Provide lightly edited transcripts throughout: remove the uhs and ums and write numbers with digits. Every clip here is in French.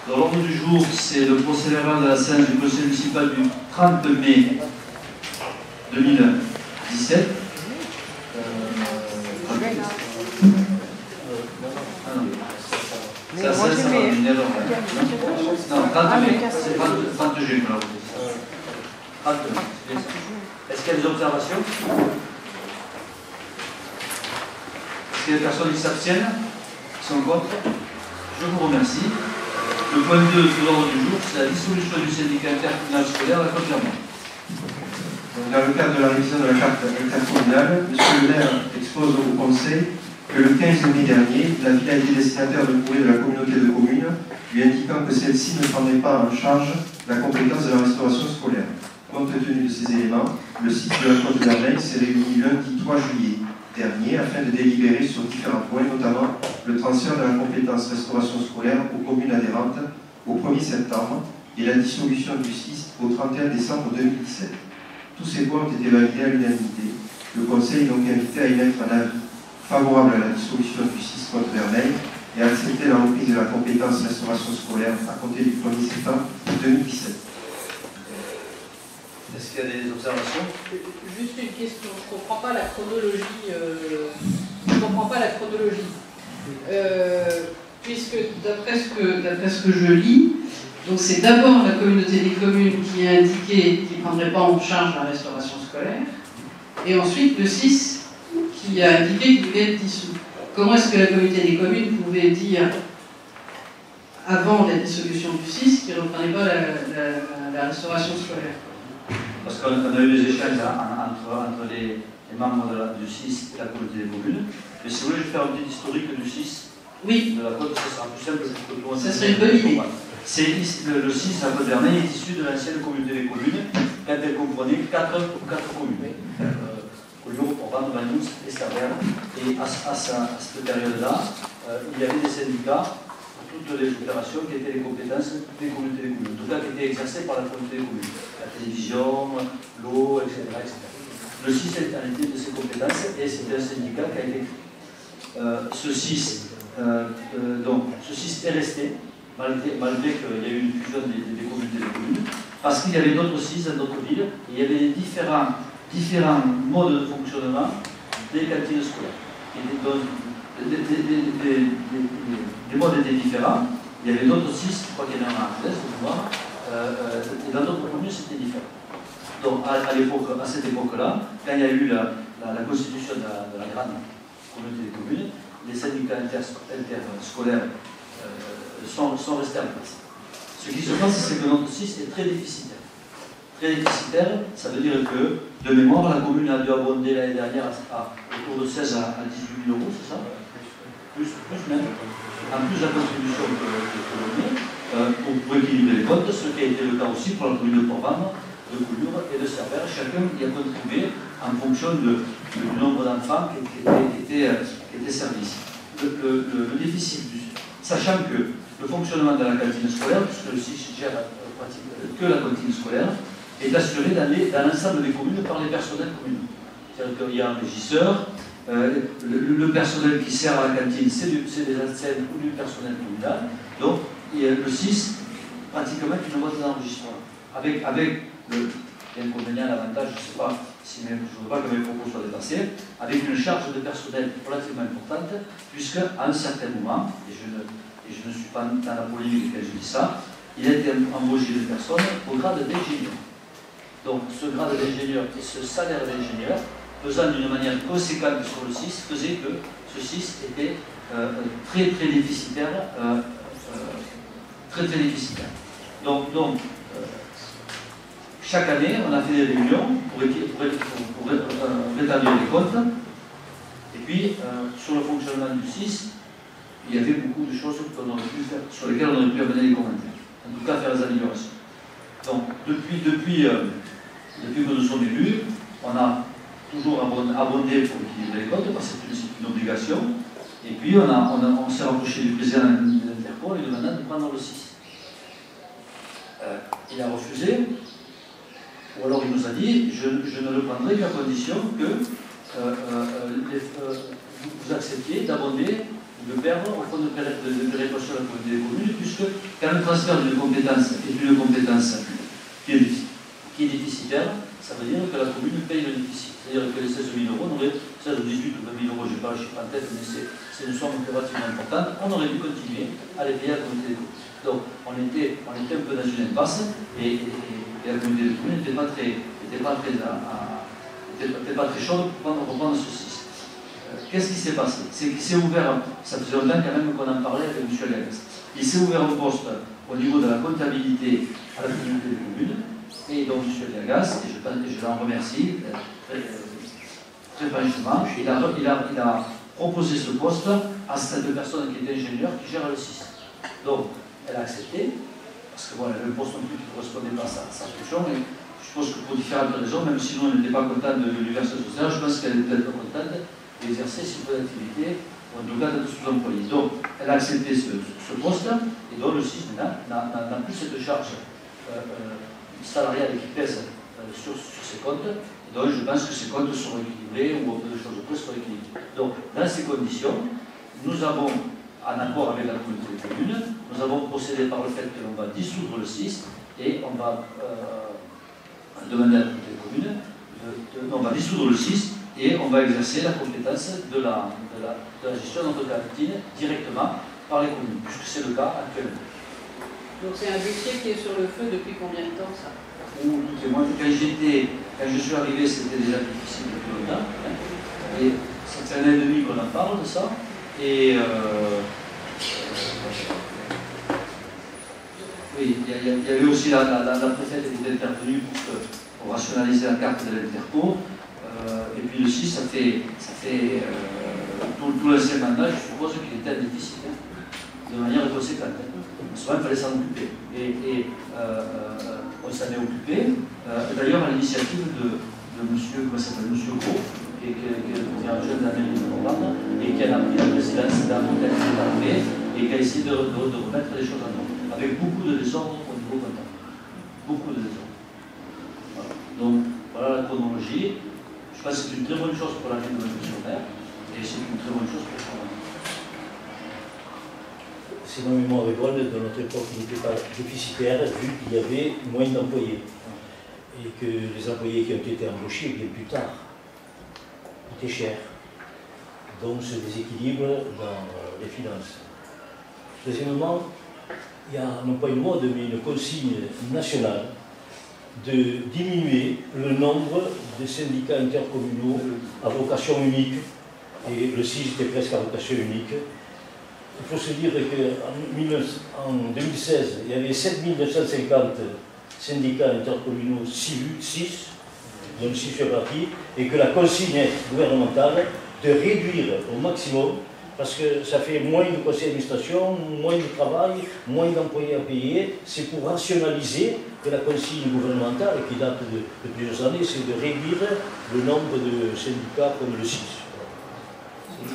L'ordre du jour, c'est le procès verbal de la séance du conseil municipal du 30 mai 2017. Ça va une erreur. Non, 30 mai, c'est 30 juin. 30 mai. Est-ce qu'il y a des observations? Est-ce qu'il y a des personnes qui s'abstiennent? Qui sont contre? Je vous remercie. Le point 2 de l'ordre du jour, c'est la dissolution du syndicat intercommunal scolaire à Côte-d'Armor. Dans le cadre de la révision de la carte intercommunale, M. le maire expose au Conseil que le 15 mai dernier, la ville a été destinataire de courrier de la communauté de communes lui indiquant que celle-ci ne prendrait pas en charge la compétence de la restauration scolaire. Compte tenu de ces éléments, le site de la Côte d'Armor s'est réuni lundi 3 juillet dernier afin de délibérer sur différents points, notamment le transfert de la compétence restauration scolaire aux communes adhérentes au 1er septembre et la dissolution du SIS au 31 décembre 2017. Tous ces points ont été validés à l'unanimité. Le Conseil est donc invité à émettre un avis favorable à la dissolution du SIS Côte-Vermeil et à accepter la reprise de la compétence restauration scolaire à compter du 1er septembre 2017. Est-ce qu'il y a des observations? Juste une question, je ne comprends pas la chronologie. Puisque d'après ce que je lis, donc c'est d'abord la communauté des communes qui a indiqué qu'il ne prendrait pas en charge la restauration scolaire, et ensuite le SIS qui a indiqué qu'il devait être dissous. Comment est-ce que la communauté des communes pouvait dire, avant la dissolution du SIS, qu'il ne reprenait pas la restauration scolaire? Parce qu'on a eu des échanges entre les membres du SIS et la communauté des communes. Mais si vous voulez, je vais faire un petit historique du SIS. Oui. De la Côte, ça sera plus simple que tout le monde. Ça serait une bonne idée. Le SIS à Côte-d'Armor est issu de l'ancienne communauté des communes, quand elle comprenait 4 communes. Collioure, Port-Vendre, Valence et Staverne. Et à cette période-là, il y avait des syndicats pour toutes les opérations qui étaient les compétences des communautés des communes. En tout cas, qui étaient exercées par la communauté des communes. La télévision, l'eau, etc., etc. Le SIS est un de ces compétences et c'est un syndicat qui a été ce SIS est resté, malgré qu'il y a eu une fusion des communautés de communes, parce qu'il y avait d'autres SIS dans d'autres villes, et il y avait différents modes de fonctionnement des cantines scolaires. Les modes étaient différents, il y avait d'autres SIS, je crois qu'il y en a un à l'est, et dans d'autres communes c'était différent. Donc à cette époque-là, quand il y a eu la constitution de la grande communauté des communes, les syndicats interscolaires sont restés en place. Ce qui se passe, c'est que notre SIS est très déficitaire. Très déficitaire, ça veut dire que, de mémoire, la commune a dû abonder l'année dernière autour de 16 à 18 000 euros, c'est ça? Plus même. En plus de la contribution que l'on met, pour équilibrer les comptes, ce qui a été le cas aussi pour la commune de Port-Vendre, de Collioure et de Cerbère. Chacun y a contribué en fonction du nombre d'enfants qui étaient servis ici. Le déficit, sachant que le fonctionnement de la cantine scolaire, puisque le SIS gère que la cantine scolaire, est assuré dans l'ensemble des communes par les personnels communaux. C'est-à-dire qu'il y a un régisseur, le personnel qui sert à la cantine, c'est des anciennes ou du personnel communal. Donc, le SIS, pratiquement, une boîte d'enregistrement. Avec l'inconvénient, l'avantage, je ne sais pas, je ne veux pas que mes propos soient dépassés, avec une charge de personnel relativement importante, puisqu'à un certain moment, et je ne suis pas dans la polémique quand je dis ça, il a été embauché de personnes au grade d'ingénieur. Donc ce grade d'ingénieur et ce salaire d'ingénieur, pesant d'une manière conséquente sur le SIS, faisait que ce SIS était très très déficitaire. Très déficitaire. Donc chaque année, on a fait des réunions pour rétablir les comptes. Et puis, sur le fonctionnement du SIS, il y avait beaucoup de choses qu'on aurait pu faire, sur lesquelles on aurait pu amener des commentaires. En tout cas, faire des améliorations. Donc, depuis que nous sommes élus, on a toujours abondé pour équilibrer les comptes, parce que c'est une obligation. Et puis, on s'est rapproché du président de l'Interpol et demandant de prendre le SIS. Il a refusé. Ou alors il nous a dit, je ne le prendrai qu'à condition que vous acceptiez d'abonder le perdre au fond de péréquation de la communauté des communes, puisque quand le transfert d'une compétence est une compétence qui est déficitaire, ça veut dire que la commune paye le déficit. C'est-à-dire que les 16 000 euros, on aurait 16 ou 18 ou 20 000 euros, je n'ai pas le chiffre en tête, mais c'est une somme relativement importante, on aurait dû continuer à les payer à la communauté des communes. Donc on était un peu dans une impasse et la communauté des communes n'était pas très chaude pour reprendre ce système. Qu'est-ce qui s'est passé? C'est qu'il s'est ouvert, ça faisait longtemps quand même qu'on en parlait avec M. Aliagas, il s'est ouvert un poste au niveau de la comptabilité à la communauté des communes, et donc M. Aliagas, et je l'en remercie très franchement, il a proposé ce poste à cette personne qui est ingénieure qui gère le 6. Donc, elle a accepté, parce que bon, elle avait un poste non plus qui ne correspondait pas à sa fonction, et je pense que pour différentes raisons, même si nous on n'était pas contents de l'université sociale, je pense qu'elle était contente d'exercer cette activité, ou en tout cas d'être sous-employée. Donc, elle a accepté ce poste, et donc le 6 n'a plus cette charge salariale qui pèse sur ses comptes, et donc je pense que ces comptes seront équilibrés, ou un peu de choses près seront équilibrés. Donc, dans ces conditions, nous avons, en accord avec la communauté des communes, nous avons procédé par le fait que l'on va dissoudre le 6, et on va demander à la communauté des communes, on va dissoudre le 6, et on va exercer la compétence de la gestion de notre cantine directement par les communes, puisque c'est le cas actuellement. Donc c'est un dossier qui est sur le feu depuis combien de temps, ça? Moi, quand je suis arrivé, c'était déjà difficile depuis longtemps. Hein. Et ça fait 1 an et demi qu'on en parle de ça. Et oui, il y avait aussi la préfète qui était intervenue pour rationaliser la carte de l'Interco. Et puis le 6, ça fait tout l'ancien mandat, je suppose qu'il était en déficit, hein, de manière conséquente. Souvent, il fallait s'en occuper. Et on s'en est occupé, d'ailleurs à l'initiative de monsieur Gros, qui est le directeur de la mairie de Normande, et qui a pris la présidence d'un hôtel qui est arrivé, et qui a essayé de remettre les choses en ordre, avec beaucoup de désordre au niveau comptable. Beaucoup de désordre. Voilà. Donc, voilà la chronologie. Je pense que c'est une très bonne chose pour la vie de notre missionnaire, et c'est une très bonne chose pour le travail. Si ma mémoire est bonne, dans notre époque, il n'était pas déficitaire, vu qu'il y avait moins d'employés. Et que les employés qui ont été embauchés bien plus tard coûtaient cher. Donc ce déséquilibre dans les finances. Deuxièmement, il y a non pas une mode, mais une consigne nationale de diminuer le nombre de syndicats intercommunaux à vocation unique, et le 6 était presque à vocation unique. Il faut se dire qu'en 2016, il y avait 7950 syndicats intercommunaux 6, dont 6 fait partie, et que la consigne gouvernementale de réduire au maximum, parce que ça fait moins de conseils d'administration, moins de travail, moins d'employés à payer. C'est pour rationaliser que la consigne gouvernementale, qui date de plusieurs années, c'est de réduire le nombre de syndicats comme le 6.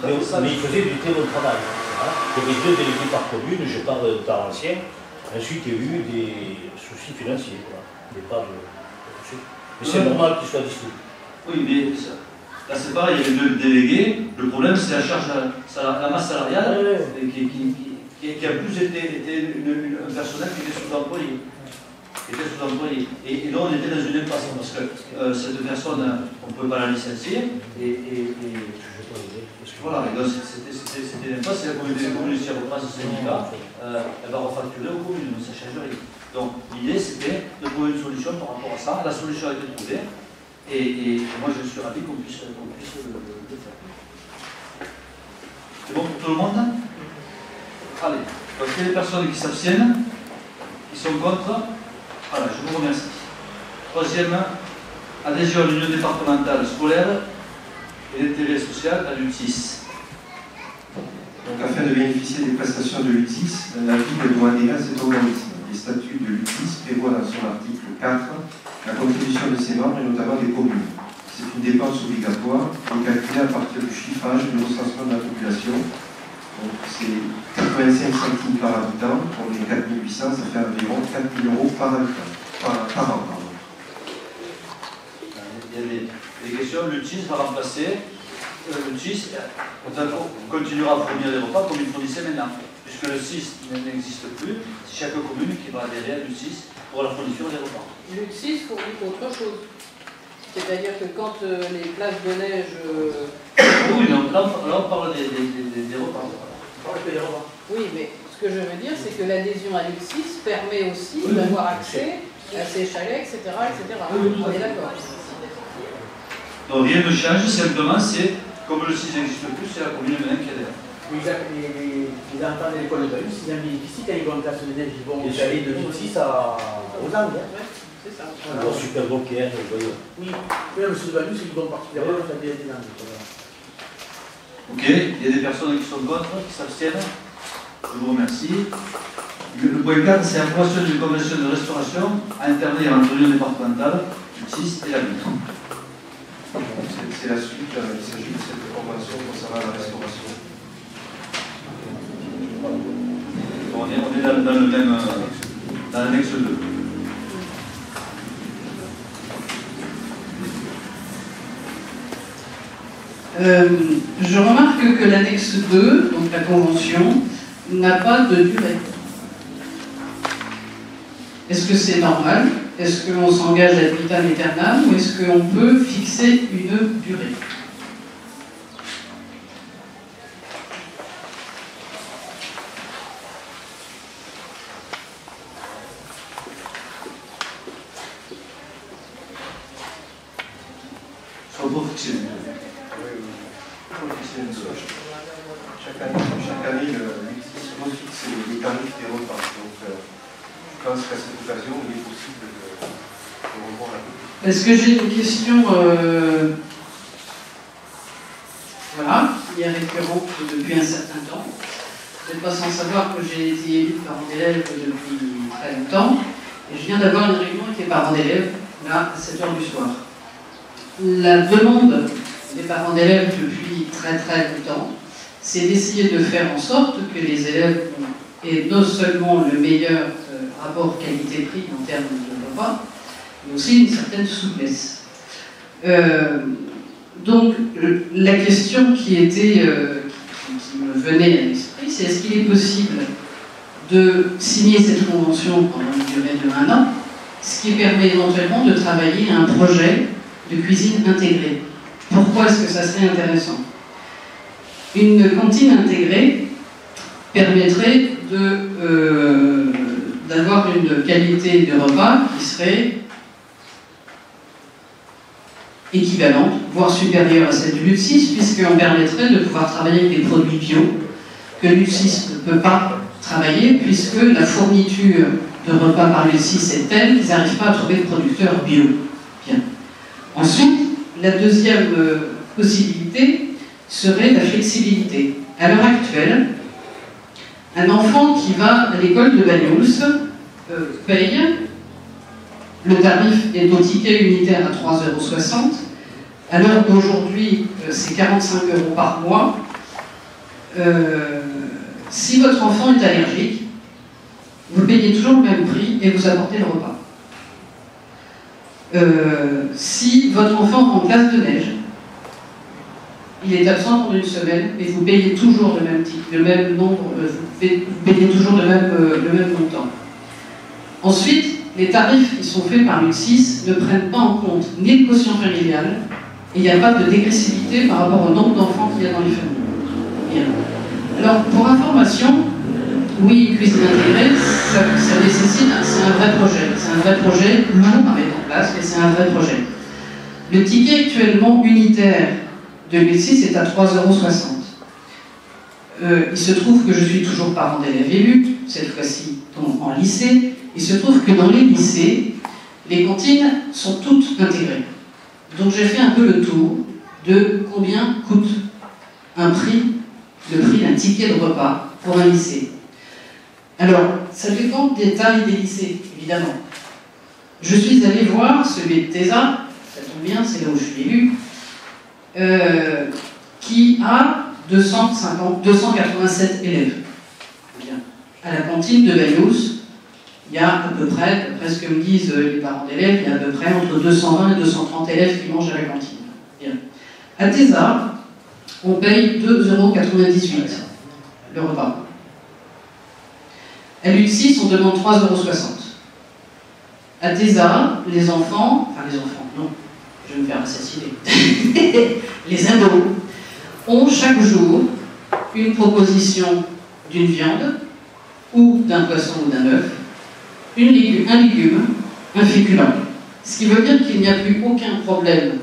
Mais il faisait du très bon travail. Il y avait 2 délégués par commune, je parle de temps ancien. Ensuite, il y a eu des soucis financiers. Mais c'est normal qu'ils soient dissous. Oui, mais là c'est pareil, il y avait 2 délégués. Le problème, c'est la charge, la masse salariale, qui a plus été un personnel qui était sous-employé. Et là, on était dans une impasse, parce que cette personne, on ne pouvait pas la licencier. Voilà, et donc c'était l'impasse, c'est la communauté des communes, si elle reprend ce syndicat, elle va refacturer aux communes, mais ça ne change rien. Donc l'idée c'était de trouver une solution par rapport à ça. La solution a été trouvée, et moi je suis ravi qu'on puisse le faire. C'est bon pour tout le monde? Allez, donc il y a des personnes qui s'abstiennent, qui sont contre. Voilà, je vous remercie. Troisième, adhésion à l'union départementale scolaire et l'intérêt social à l'UT6. Donc, afin de bénéficier des prestations de l'UT6, la ville doit adhérer à cet organisme. Les statuts de l'UT6 prévoient dans son article 4 la contribution de ses membres et notamment des communes. C'est une dépense obligatoire et calculée à partir du chiffrage du recensement de la population. Donc c'est 85 centimes par habitant, pour les 4800, ça fait environ 4 000 euros par habitant, par an. Il y a des questions, l'UT6 va remplacer le 6 continuera à fournir les repas comme il fournissait maintenant. Puisque le 6 n'existe plus, c'est chaque commune qui va adhérer à l'UT6 pour la fourniture des repas. L'UT6 fournit autre chose. C'est-à-dire que quand les places de neige... Oui, là on parle des repas. Oui, mais ce que je veux dire, c'est que l'adhésion à l'UT6 permet aussi d'avoir accès à ces chalets, etc. On est d'accord. Donc rien ne change, simplement c'est, comme le 6 n'existe plus, c'est la commune maintenant qui adhère. Les enfants de l'école de Bayous, ils en bénéficient quand ils vont en classe de neige, ils vont aller de l'UT6 aux Angles. C'est ça. Alors, super bancaire, voyons. Oui, mais le sud de Bayous, ils vont particulièrement faire des Angles. Ok, il y a des personnes qui sont contre, qui s'abstiennent. Je vous remercie. Le point 4, c'est l'approbation d'une convention de restauration à intervenir entre l'Union départementale, l'UT6 et la ville. C'est la suite, il s'agit de cette convention concernant la restauration. On est dans le même, dans l'annexe 2. Je remarque que l'annexe 2, donc la convention, n'a pas de durée. Est-ce que c'est normal? Est-ce qu'on s'engage ad vitam aeternam ou est-ce qu'on peut fixer une durée? Soit pour fixer. Chaque année, l'UT6 refixe les tarifs des repas. Donc, je pense qu'à cette occasion, il est possible de revoir la copie. Est-ce que j'ai une question voilà, qui est récurrente depuis un certain temps? Vous n'êtes pas sans savoir que j'ai été élu parent d'élèves depuis très longtemps. Et je viens d'avoir une réunion avec les parents d'élèves, là, à 7h du soir. La demande des parents d'élèves depuis très très longtemps, c'est d'essayer de faire en sorte que les élèves aient non seulement le meilleur rapport qualité-prix en termes de repas, mais aussi une certaine souplesse. Donc la question qui me venait à l'esprit, c'est est-ce qu'il est possible de signer cette convention pendant une durée de 1 an, ce qui permet éventuellement de travailler à un projet de cuisine intégrée. Pourquoi est-ce que ça serait intéressant? Une cantine intégrée permettrait d'avoir une qualité de repas qui serait équivalente, voire supérieure à celle du LUT6, puisqu'on permettrait de pouvoir travailler avec des produits bio que LUT6 ne peut pas travailler, puisque la fourniture de repas par LUT6 est telle qu'ils n'arrivent pas à trouver de producteurs bio. Bien. Ensuite, la deuxième possibilité serait la flexibilité. À l'heure actuelle, un enfant qui va à l'école de Banyuls paye, le tarif est au ticket unitaire à 3,60 €. À l'heure d'aujourd'hui, c'est 45 € par mois. Si votre enfant est allergique, vous payez toujours le même prix et vous apportez le repas. Si votre enfant est en classe de neige, il est absent pendant une semaine et vous payez toujours le même nombre, vous payez toujours le même montant. Ensuite, les tarifs qui sont faits par l'UT6 ne prennent pas en compte ni le quotient familial et il n'y a pas de dégressivité par rapport au nombre d'enfants qu'il y a dans les familles. Bien. Alors, pour information, oui, une cuisine intégrée, ça nécessite, c'est un vrai projet. C'est un vrai projet long à mettre en place, mais c'est un vrai projet. Le ticket actuellement unitaire de l'UT6 est à 3,60 €. Il se trouve que je suis toujours parent d'élèves élus, cette fois-ci en lycée. Il se trouve que dans les lycées, les cantines sont toutes intégrées. Donc j'ai fait un peu le tour de combien coûte le prix d'un ticket de repas pour un lycée. Alors, ça dépend des tailles des lycées, évidemment. Je suis allée voir celui de TESA, ça tombe bien, c'est là où je suis élu, qui a 287 élèves. Bien. À la cantine de Banyuls, il y a à peu près, d'après ce que me disent les parents d'élèves, il y a à peu près entre 220 et 230 élèves qui mangent à la cantine. Bien. À TESA, on paye 2,98 € le repas. À l'UTSIS, on demande 3,60 €. À TESA, les enfants, non, je vais me faire assassiner, les ados ont chaque jour une proposition d'une viande, ou d'un poisson ou d'un œuf, un légume, un féculent. Ce qui veut dire qu'il n'y a plus aucun problème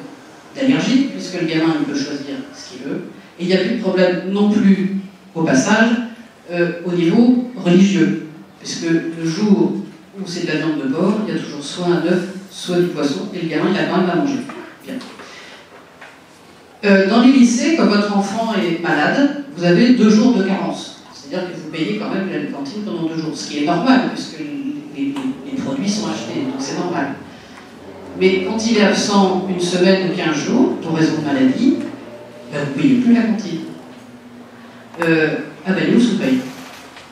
d'allergie, puisque le gamin il peut choisir ce qu'il veut, et il n'y a plus de problème non plus, au passage, au niveau religieux, puisque le jour où c'est de la viande de porc, il y a toujours soit un œuf, soit du poisson, et le gamin il a quand même à manger. Bien. Dans les lycées, quand votre enfant est malade, vous avez 2 jours de carence. C'est-à-dire que vous payez quand même la cantine pendant 2 jours, ce qui est normal, puisque les produits sont achetés, donc c'est normal. Mais quand il est absent une semaine ou 15 jours, pour raison de maladie, ben vous ne payez plus la cantine. Nous, on paye.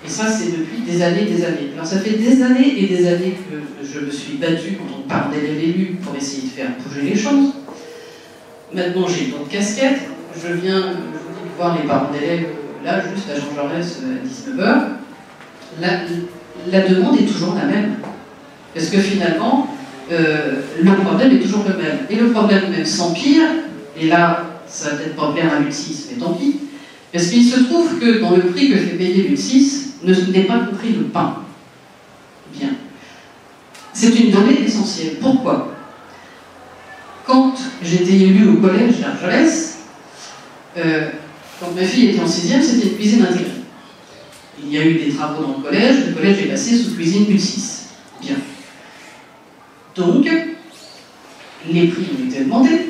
Et ça, c'est depuis des années et des années. Alors ça fait des années et des années que je me suis battue en tant que parent d'élève élu pour essayer de faire bouger les choses. Maintenant, j'ai une autre casquette. Je viens voir les parents d'élèves, là, juste à Jean Jaurès, à 19 h. La demande est toujours la même. Parce que finalement, le problème est toujours le même. Et le problème même s'empire, et là, ça va peut-être pas plaire à l'UTSIS, mais tant pis, parce qu'il se trouve que dans le prix que fait payer l'UTSIS, n'est pas compris le pain. Bien. C'est une donnée essentielle. Pourquoi ? Quand j'étais élue au collège d'Argelès, quand ma fille était en 6e, c'était une cuisine intégrée. Il y a eu des travaux dans le collège est passé sous cuisine U6. Bien. Donc, les prix ont été demandés,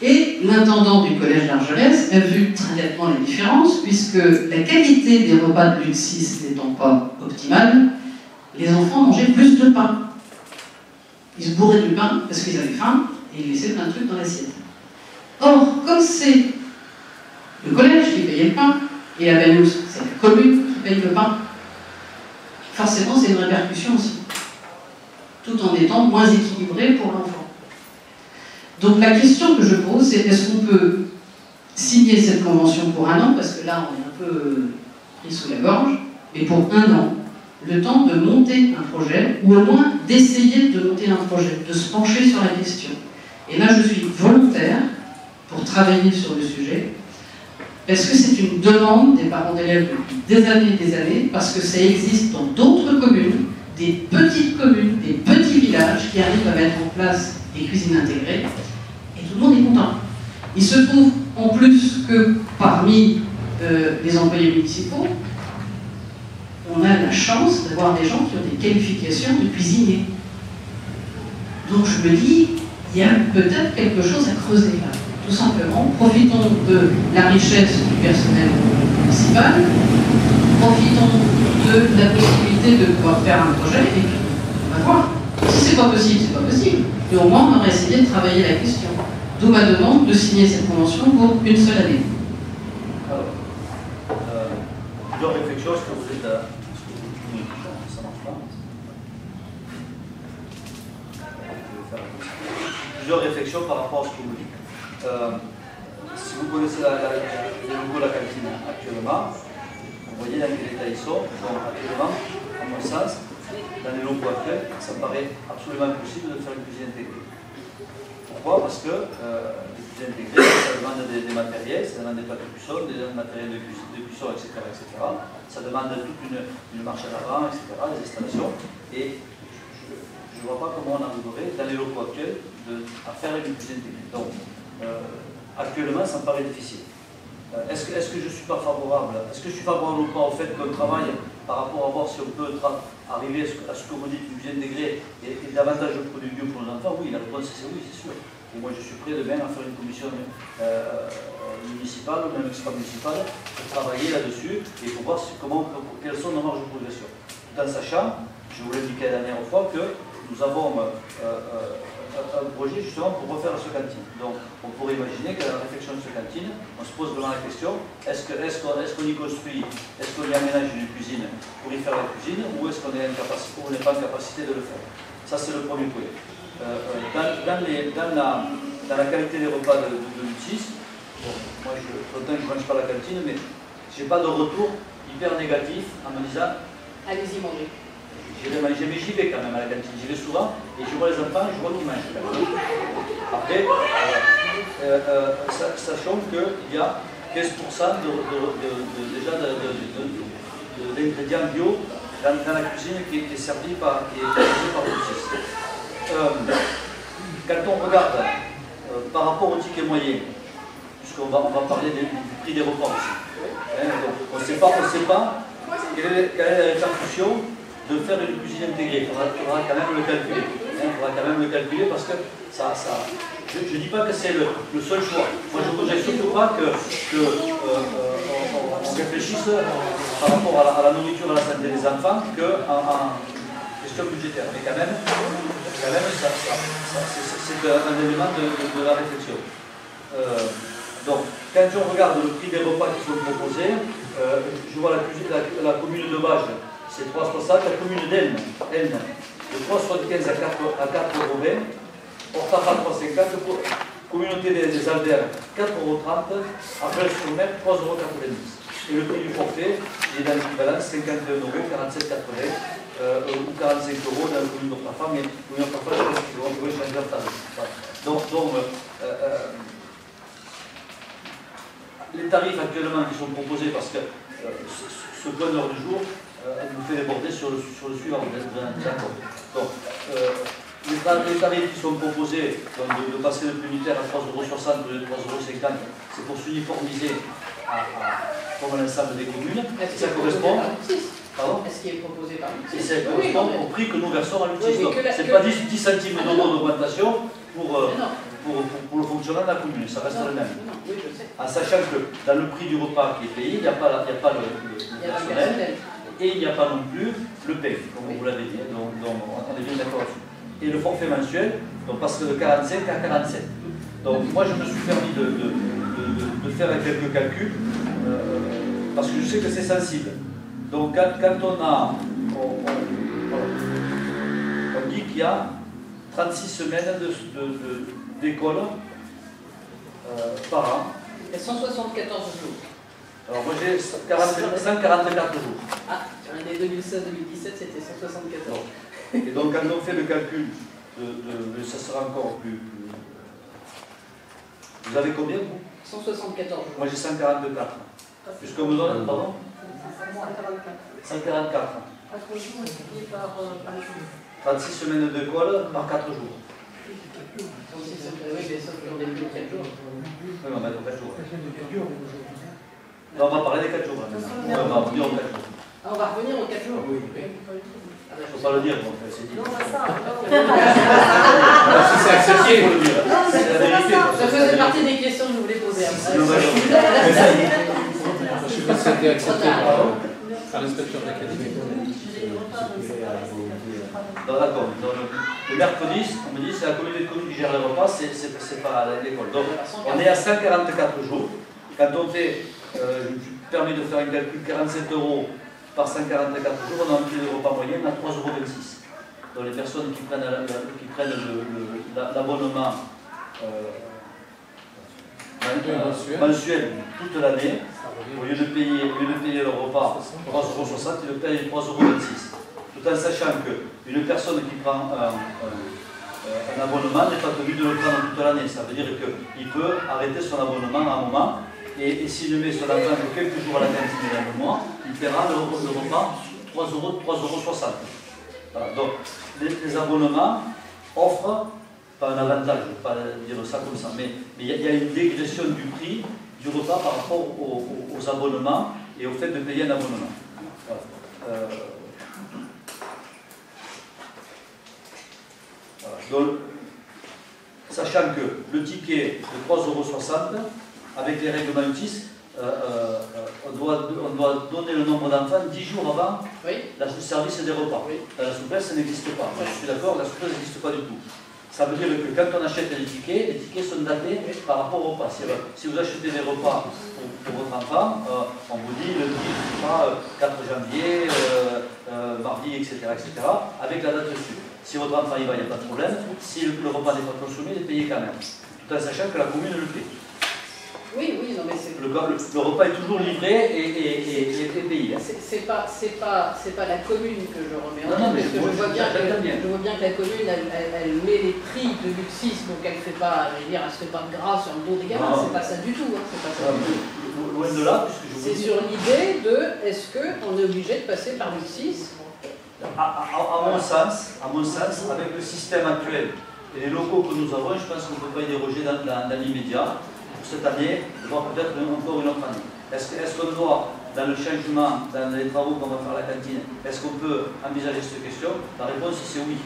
et l'intendant du collège d'Argelès a vu très nettement les différences, puisque la qualité des repas de l'UTSIS n'étant pas optimale, les enfants mangeaient plus de pain. Ils se bourraient du pain parce qu'ils avaient faim, et ils laissaient plein de trucs dans l'assiette. Or, comme c'est le collège qui payait le pain, et la Benous, c'est la commune qui paye le pain, forcément c'est une répercussion aussi, tout en étant moins équilibré pour l'enfant. Donc la question que je pose, c'est est-ce qu'on peut signer cette convention pour 1 an, parce que là on est un peu pris sous la gorge, et pour 1 an, le temps de monter un projet, ou au moins d'essayer de monter un projet, de se pencher sur la question. Et là je suis volontaire pour travailler sur le sujet, parce que c'est une demande des parents d'élèves depuis des années, parce que ça existe dans d'autres communes, des petites communes, des petits villages qui arrivent à mettre en place des cuisines intégrées, et tout le monde est content. Il se trouve en plus que parmi les employés municipaux, on a la chance d'avoir des gens qui ont des qualifications de cuisiniers. Donc je me dis, il y a peut-être quelque chose à creuser là. Tout simplement, profitons de la richesse du personnel municipal, profitons de la possibilité de pouvoir faire un projet, et puis on va voir. Si c'est pas possible, c'est pas possible. Et au moins, on aurait essayé de travailler la question. D'où ma demande de signer cette convention pour 1 seule année. Alors, plusieurs réflexions, est-ce que vous êtes à... Ça marche pas. Plusieurs réflexions par rapport à ce que vous dites. Si vous connaissez les logos de la cantine actuellement, vous voyez dans quel état ils sont. Donc actuellement, à mon sens, dans les locaux actuels, ça me paraît absolument impossible de faire une cuisine intégrée. Pourquoi? Parce que les cuisines intégrées, ça demande des matériels, ça demande des plaques de cuisson, des matériels de cuisson, etc., etc. Ça demande toute une marche à l'avant, etc., des installations. Et je ne vois pas comment on arriverait, dans les locaux actuels, à faire une cuisine intégrée. Donc, actuellement, ça me paraît difficile. Est-ce que je ne suis pas favorable? Est-ce que je suis favorable ou pas au fait qu'on travaille par rapport à voir si on peut arriver à ce que vous dites, une cuisine intégrée et davantage de produits bio pour nos enfants? Oui, la réponse c'est oui, c'est sûr. Et moi je suis prêt demain à faire une commission municipale ou même extra-municipale pour travailler là-dessus et pour voir quelles sont nos marges de progression. Tout en sachant, je vous l'ai indiqué la dernière fois, que nous avons un projet justement pour refaire ce cantine. Donc on pourrait imaginer qu'à la réflexion de ce cantine, on se pose devant la question, est-ce qu'on y construit, est-ce qu'on y aménage une cuisine pour y faire la cuisine, ou est-ce qu'on n'est pas en capacité de le faire? Ça c'est le premier point. Dans la qualité des repas de l'UTSIS, Bon, moi, je ne mange pas la cantine, mais je n'ai pas de retour hyper négatif en me disant allez-y manger. Je vais manger, mais j'y vais quand même à la cantine. J'y vais souvent et je vois les enfants, je vois qu'ils mangent. Après, sachons qu'il y a 15% d'ingrédients bio dans la cuisine qui est servi par Boutis. Quand on regarde par rapport au ticket moyen, puisqu'on va parler du prix des repas aussi, hein, donc on ne sait pas quelle est la répercussion de faire une cuisine intégrée. Il faudra quand même le calculer. Il faudra quand même le calculer parce que je ne dis pas que c'est le seul choix. Moi, je ne voudrais surtout pas qu'on réfléchisse par rapport à la nourriture et à la santé des enfants qu'en question budgétaire. Mais quand même c'est un élément de la réflexion. Donc, quand on regarde le prix des repas qui sont proposés, je vois la commune de Bages, c'est 3,60, la commune d'Elne, de 3,75 à 4,20 €, Portafal 3,50, communauté des Albères 4,30 €, Argel-sur-Mer 3,90 €. Et le prix du forfait il est dans l'équivalent 51 €, 47,80 ou 45 € dans la commune d'Ortafal, mais la commune d'Ortafal, on pourrait changer leur tarif. Donc les tarifs actuellement qui sont proposés, parce que ce point d'heure du jour nous fait déborder sur le suivant. Donc, les tarifs qui sont proposés, donc de passer le unitaire à 3,60 € ou 3,50 €, c'est pour s'uniformiser comme l'ensemble des communes. Ça correspond. Pardon ? Est-ce qu'il est proposé par l'UTIS ? Et ça correspond au prix que nous versons à l'UTIS. Ce n'est pas 10 centimes d'euros d'augmentation pour le fonctionnement de la commune, ça reste le même. Oui, je sais. En sachant que dans le prix du repas qui est payé, il n'y a pas le personnel et il n'y a pas non plus le pain, comme vous l'avez dit, donc on est bien d'accord là-dessus. Et le forfait mensuel, donc passe de 45 à 47. Donc moi je me suis permis de faire quelques calculs parce que je sais que c'est sensible. Donc quand on dit qu'il y a 36 semaines d'école par an. Et 174 jours. Alors moi j'ai 144 jours. Ah, sur l'année 2016-2017 c'était 174. Donc, et donc quand on fait le calcul, ça sera encore plus... Vous avez combien vous ? 174 jours. Moi j'ai 144. Puisqu'on me donne, pardon ? 144. 36 semaines d'école par 4 jours. Oui, mais ça fait on est plus 4 jours. Oui, on va mettre 4 jours. Non, on va parler des 4 jours. On va revenir aux 4 jours. Ah, on va revenir aux 4 jours. Oui. Il ne faut pas le dire, bon, c'est dit. Non, ça. Si c'est accepté, il faut le dire. C'est la vérité. Ça faisait partie des questions que je voulais poser. Je sais pas si ça a été accepté par l'inspecteur d'académie. Non, d'accord. Le mercredi, on me dit c'est la communauté de communes qui gère les repas, c'est pas l'école. Donc on est à 144 jours. Quand on fait, je me permets de faire un calcul 47 € par 144 jours, on a un prix de repas moyen à 3,26 €. Donc les personnes qui prennent l'abonnement mensuel toute l'année, au lieu de payer le repas 3,60 €, ils le payent 3,26 €. Tout en sachant qu'une personne qui prend un abonnement n'est pas tenu de le prendre toute l'année. Ça veut dire qu'il peut arrêter son abonnement à un moment et s'il ne met son enfant que quelques jours à la cantine dans le mois, il paiera le repas 3,60 €. Voilà. Donc les abonnements offrent pas un avantage, je ne veux pas dire ça comme ça, mais il y a une dégression du prix du repas par rapport aux abonnements et au fait de payer un abonnement. Voilà. Donc, sachant que le ticket de 3,60 € avec les règlements UTIS, on doit donner le nombre d'enfants 10 jours avant le service des repas. La souplesse, ça n'existe pas. Moi, je suis d'accord, la souplesse n'existe pas du tout. Ça veut dire que quand on achète les tickets sont datés par rapport au repas. Si vous achetez des repas pour votre enfant, on vous dit le prix, 4 janvier, mardi, etc., avec la date dessus. Si votre enfant y va, il n'y a pas de problème. Si le repas n'est pas consommé, il est payé quand même. Tout en sachant que la commune le paie. Oui, oui, non mais c'est... Le repas est toujours livré et payé. C'est pas la commune que je remets en Non, cause, mais parce que je vois bien bien. que la commune, elle met les prix de Luxis, donc elle fait pas, je veux dire, elle se fait pas de gras sur le dos des gamins, c'est pas ça du tout. Hein, c'est pas ça du tout. Loin de là, puisque je vous C'est dis... sur l'idée de, est-ce qu'on est obligé de passer par Luxis? À mon sens, avec le système actuel et les locaux que nous avons, je pense qu'on ne peut pas y déroger dans l'immédiat. Pour cette année, voire peut-être encore une autre année. Est-ce qu'on doit, dans le changement, dans les travaux qu'on va faire à la cantine, est-ce qu'on peut envisager cette question? La réponse c'est oui.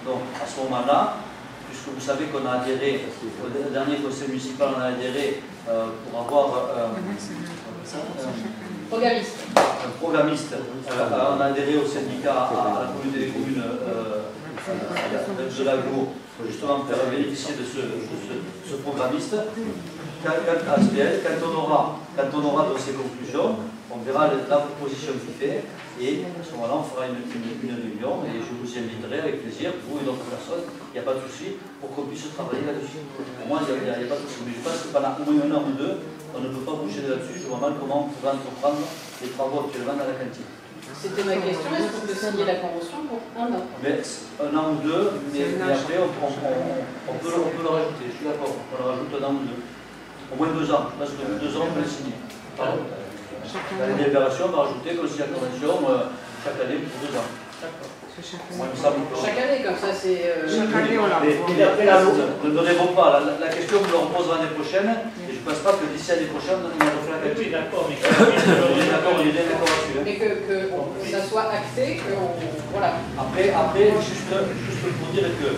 Donc à ce moment-là, puisque vous savez qu'on a adhéré, au dernier conseil municipal, on a adhéré pour avoir un programmiste. On a adhéré au syndicat, à la communauté des communes de l'agro, pour justement faire bénéficier de ce programmiste. Quand on aura dans ces conclusions, on verra la proposition qu'il fait et à ce moment-là on fera une réunion et je vous y inviterai avec plaisir, vous et d'autres personnes, il n'y a pas de souci, pour qu'on puisse travailler là-dessus. Pour moi, il n'y a pas de souci, mais je pense que pendant au moins un an ou deux, on ne peut pas bouger là-dessus. Je vois mal comment on pourrait entreprendre les travaux actuellement dans la cantine. C'était ma question, est-ce qu'on peut signer la convention pour un an? Mais un an ou deux, mais après on peut le rajouter, je suis d'accord, on le rajoute un an ou deux. Au moins 2 ans, parce que 2 ans on peut le signer. Dans les délibérations, on va rajouter qu'on signe la convention chaque année pour 2 ans. Chaque année, comme ça, c'est... Chaque année, on la revoit. Et après, ne réponds pas. La question, vous la reposera l'année prochaine. Et je ne pense pas que d'ici l'année prochaine, on a refait la question. Oui, d'accord, mais... Il est d'accord là-dessus. Mais que ça soit acté, qu'on... Voilà. Après juste pour dire que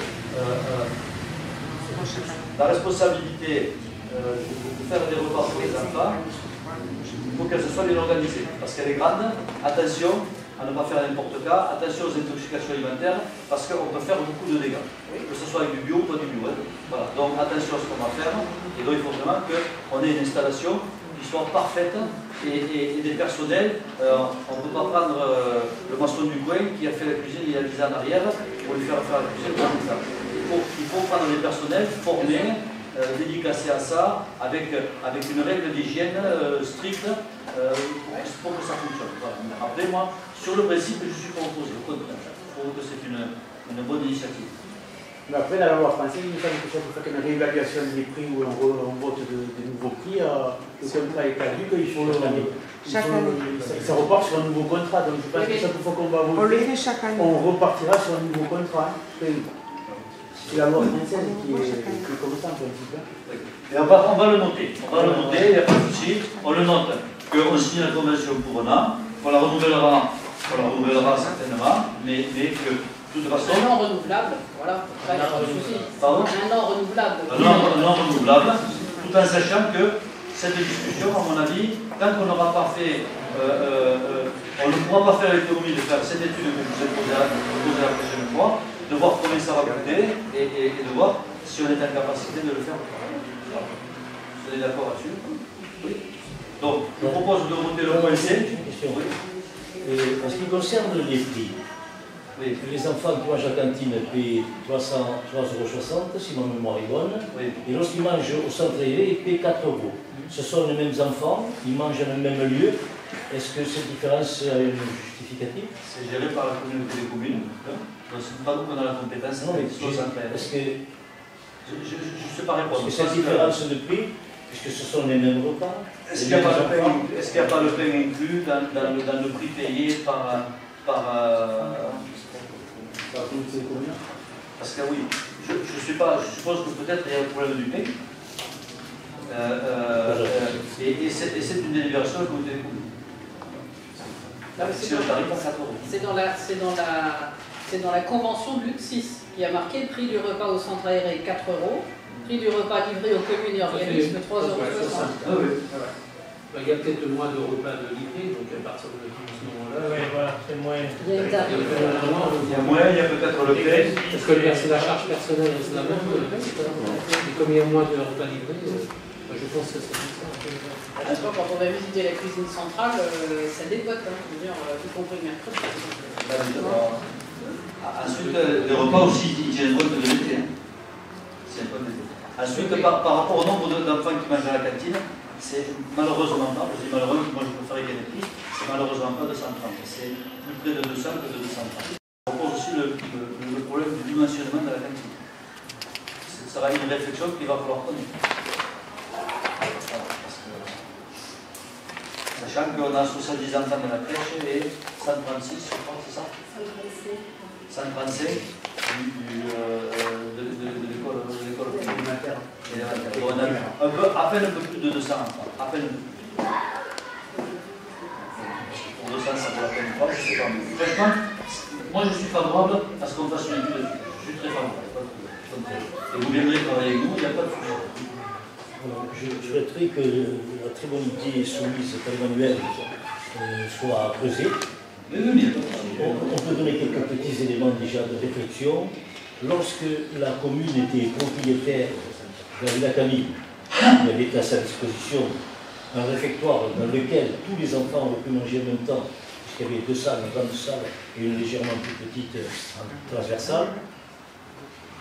la responsabilité de faire des repas pour les enfants, il faut qu'elle soit bien organisée. Parce qu'elle est grande. Attention à ne pas faire n'importe quoi, attention aux intoxications alimentaires, parce qu'on peut faire beaucoup de dégâts, que ce soit avec du bio ou pas du bio. Hein. Voilà. Donc attention à ce qu'on va faire, et donc il faut vraiment qu'on ait une installation qui soit parfaite et des personnels. On ne peut pas prendre le maçon du coin qui a fait la cuisine il y a 10 ans en arrière pour lui faire la cuisine comme ça. Il faut prendre des personnels formés, dédicacés à ça, avec une règle d'hygiène stricte pour que ça fonctionne. Voilà. Après, moi, sur le principe, je suis pas opposé, au contraire. Je trouve que c'est une bonne initiative. Mais après, dans la loi française, il me semble que chaque fois qu'il y a une réévaluation des prix ou un vote de nouveaux prix, le contrat est caduc, il faut ça repart sur un nouveau contrat. Donc je pense que chaque fois qu'on va voter, on repartira sur un nouveau contrat. C'est la loi française qui est comme ça un petit peu. Et on va le noter, il n'y a pas de souci, on le note, qu'on signe la convention pour un an, qu'on la renouvellera certainement, mais que de toute façon... Un an renouvelable, voilà, pas de souci. Pardon ? Un an renouvelable. Un an renouvelable, tout en sachant que cette discussion, à mon avis, tant qu'on n'aura pas fait, on ne pourra pas faire l'économie de faire cette étude que je vous ai posée la prochaine fois, de voir combien ça va coûter et de voir si on est en capacité de le faire. Vous êtes d'accord là-dessus? Oui. Donc, je propose de voter le point C. En ce qui concerne les prix, oui. Les enfants qui mangent à la cantine paient 3,60 €, si ma mémoire est bonne, Oui. et lorsqu'ils mangent au centre aéré, ils paient 4 €. Ce sont les mêmes enfants, ils mangent dans le même lieu. Est-ce que cette différence a une justificative? C'est géré par la communauté des communes. Donc, c'est pas nous qu'on a la compétence. Non, mais est-ce que je ne sais pas répondre. Est-ce que cette différence de prix, puisque ce sont les mêmes repas, est-ce qu'il n'y a pas le pain inclus dans le prix payé par parce que oui, je sais pas, je suppose que peut-être il y a un problème du pain. Et c'est une délibération de la communauté des communes. C'est le tarif à 4 €. C'est dans la convention de Luxis qui a marqué le prix du repas au centre aéré 4 €, prix du repas livré aux communes et organismes 3,60 €. Ah oui. Il y a peut-être moins de repas de livrés, donc à partir de ce moment-là. Oui, voilà, c'est moins. Il y a une tarif. Il y a moins, il y a peut-être le pain. Parce que c'est la charge personnelle, c'est la même. Et comme il y a moins de repas livrés, je pense que c'est comme ça. Quand on va visiter la cuisine centrale, ça dépote, hein, je veux dire, y compris le mercredi. Ensuite, les repas aussi, ils tiennent compte de l'été. Ensuite, par rapport au nombre d'enfants qui mangent à la cantine, c'est malheureusement pas, je dis malheureusement, moi je préférais qu'il y ait plus, c'est malheureusement pas 230, c'est plus près de 200 que de 230. On pose aussi le problème du dimensionnement de la cantine. Ça va être une réflexion qu'il va falloir connaître. Sachant qu'on a 70 enfants dans la crèche et 136, je crois, c'est ça 135 de l'école primaire. On a à peine un peu plus de 200 enfants. À peine un peu plus. Pour 200, ça vaut la peine pas, je sais pas. Franchement, moi je suis favorable à ce qu'on fasse une étude. Je suis très favorable. Et vous viendrez travailler avec nous, il n'y a pas de souci. Je souhaiterais que la très bonne idée soumise par Emmanuel soit creusée. On peut donner quelques petits éléments déjà de réflexion. Lorsque la commune était propriétaire de la Villa Camille, il y avait à sa disposition un réfectoire dans lequel tous les enfants auraient pu manger en même temps, puisqu'il y avait 2 salles, une grande salle et une légèrement plus petite transversale.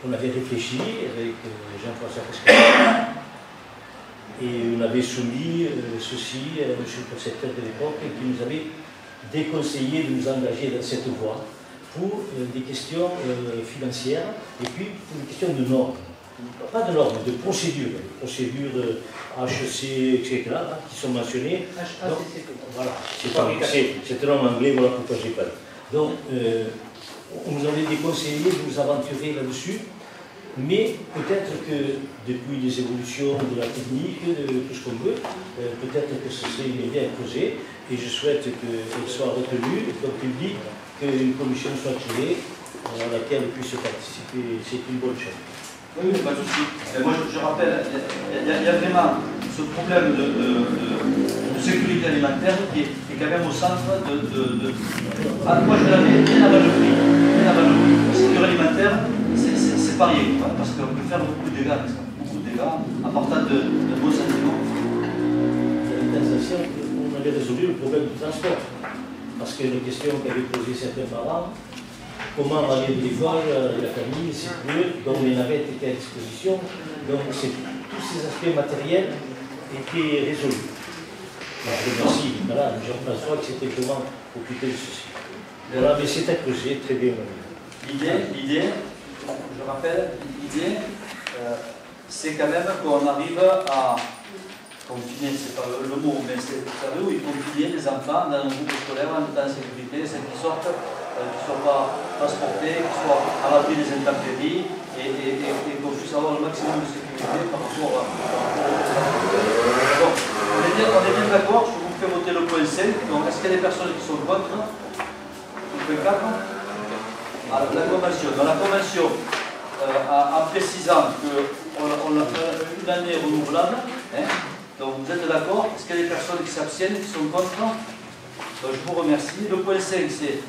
On avait réfléchi avec Jean-François Pescara. Et on avait soumis ceci à M. le précepteur de l'époque qui nous avait déconseillé de nous engager dans cette voie pour des questions financières et puis pour des questions de normes. Pas de normes, de procédures. Procédures HEC, etc., qui sont mentionnées. Donc, voilà, c'est un nom anglais, voilà pourquoi je n'ai pas dit. Donc, on nous avait déconseillé de nous aventurer là-dessus. Mais peut-être que depuis les évolutions de la technique, de tout ce qu'on veut, peut-être que ce serait une idée à creuser. Et je souhaite qu'elle soit retenue, et comme tu le dis, qu'une commission soit créée à laquelle puisse participer. C'est une bonne chose. Oui, pas de souci. Moi, je rappelle, il y a vraiment ce problème de sécurité alimentaire qui est quand même au centre de... Ah, moi, je l'avais bien avant le prix. La sécurité alimentaire, c'est parier, parce qu'on peut faire beaucoup de dégâts, en partant de bons sentiments. On avait résolu le problème du transport. Parce que la question qu'avaient posée certains parents, comment aller de l'école, la famille, c'est peu, donc les navettes étaient à disposition, donc tous ces aspects matériels étaient résolus. Donc, je remercie Jean-François qui s'était vraiment occupé de ceci. Voilà, mais c'est à creuser, très bien. L'idée, je rappelle, l'idée, c'est quand même qu'on arrive à confiner, c'est pas le mot, mais c'est où ils confiner les enfants dans un groupe scolaire en état de sécurité, celles qui sortent, qui ne soient pas transportés, qui soient à l'abri des intempéries et qu'on puisse avoir le maximum de sécurité par rapport à... Donc, on est bien d'accord, je vous fais voter le point 5, donc est-ce qu'il y a des personnes qui sont contre? Le point 4. Alors, la convention, en précisant qu'on a une année renouvelable, hein, donc vous êtes d'accord? Est-ce qu'il y a des personnes qui s'abstiennent, qui sont contre? Donc, je vous remercie. Le point 5, c'est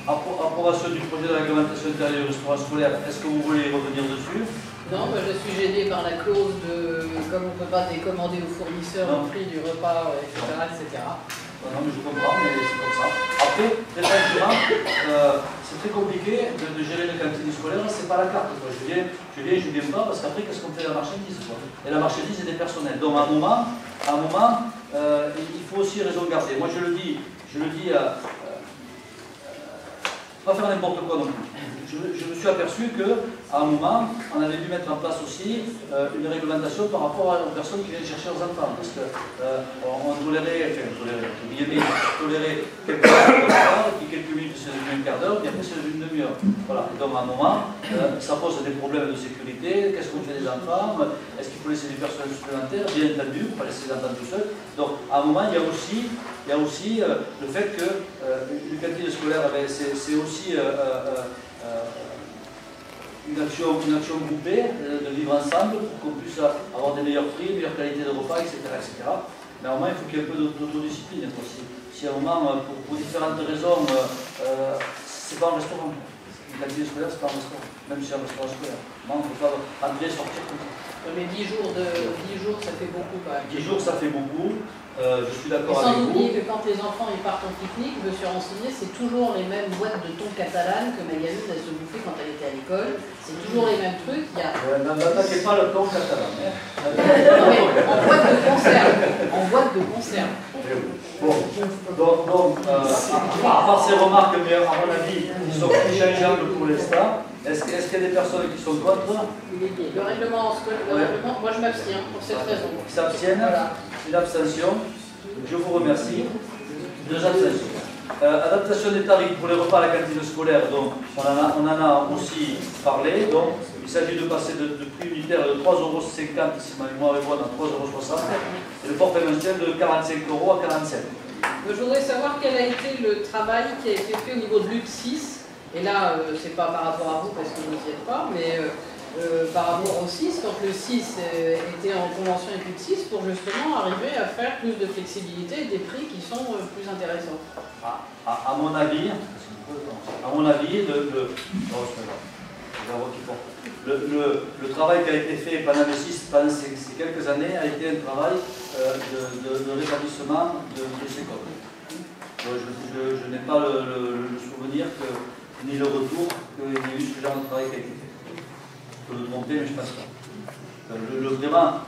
approbation du projet de réglementation intérieure du restaurant scolaire. Est-ce que vous voulez revenir dessus? Non, moi je suis gênée par la clause de comme on ne peut pas décommander aux fournisseurs le prix du repas, etc. Non, mais je comprends, mais c'est comme ça. Après, effectivement, c'est très compliqué de gérer une cantine scolaire, c'est pas la carte. Quoi. Je viens, je viens pas, parce qu'après, qu'est-ce qu'on fait de la marchandise quoi. Et la marchandise est des personnels. Donc, à un moment, il faut aussi raison garder. Moi, je le dis, pas faire n'importe quoi non plus. Je me suis aperçu qu'à un moment, on avait dû mettre en place aussi une réglementation par rapport aux personnes qui viennent chercher leurs enfants. Parce qu'on tolérait quelques heures, puis quelques minutes, c'est devenu un quart d'heure, puis après c'est devenu une demi-heure. Voilà. Et donc à un moment, ça pose des problèmes de sécurité. Qu'est-ce qu'on fait des enfants? Est-ce qu'il faut laisser du personnel supplémentaire? Bien entendu, il ne faut pas laisser les enfants tout seuls. Donc à un moment, il y a aussi le fait que une cantine scolaire, c'est aussi une action groupée, de vivre ensemble pour qu'on puisse avoir des meilleurs prix, meilleure qualité de repas, etc. Mais à un moment, il faut qu'il y ait un peu d'autodiscipline aussi. Si à un moment, pour différentes raisons, c'est pas un restaurant. Une cantine scolaire, c'est pas un restaurant, même si c'est un restaurant scolaire. On ne peut pas entrer, sortir comme ça. Mais 10 jours, ça fait beaucoup quand même. 10 jours, ça fait beaucoup. Je suis d'accord avec vous. Sans oublier que quand les enfants ils partent en pique-nique, je me suis renseigné, c'est toujours les mêmes boîtes de thon catalane que Magali a se bouffer quand elle était à l'école. l'école, c'est toujours les mêmes trucs. Il y a... N'attaquez pas le ton catalan. Non, mais en boîte de conserve. En boîte de conserve. Bon, donc, à part ces remarques, mais à mon avis, ils sont interchangeables pour l'instant. Est-ce qu'il y a des personnes qui sont contre? Le règlement, moi je m'abstiens pour cette raison. Qui s'abstiennent? Voilà. Une abstention. Je vous remercie. 2 abstentions. Adaptation des tarifs pour les repas à la cantine scolaire, donc on en a aussi parlé. Donc il s'agit de passer de prix unitaire de 3,50 €, si ma mémoire est bonne, à 3,60 € et le forfait mensuel de 45 € à 47 €. Je voudrais savoir quel a été le travail qui a été fait au niveau de l'UT 6. Et là, c'est pas par rapport à vous parce que vous n'y êtes pas, mais par rapport au 6, quand le 6 était en convention avec l'UT 6 pour justement arriver à faire plus de flexibilité et des prix qui sont plus intéressants. À mon avis, le travail qui a été fait pendant ces quelques années a été un travail de rétablissement de ces codes. Je n'ai pas le souvenir ni le retour qu'il y ait eu ce genre de travail qui a été fait. Je peux me tromper, mais je ne pense pas.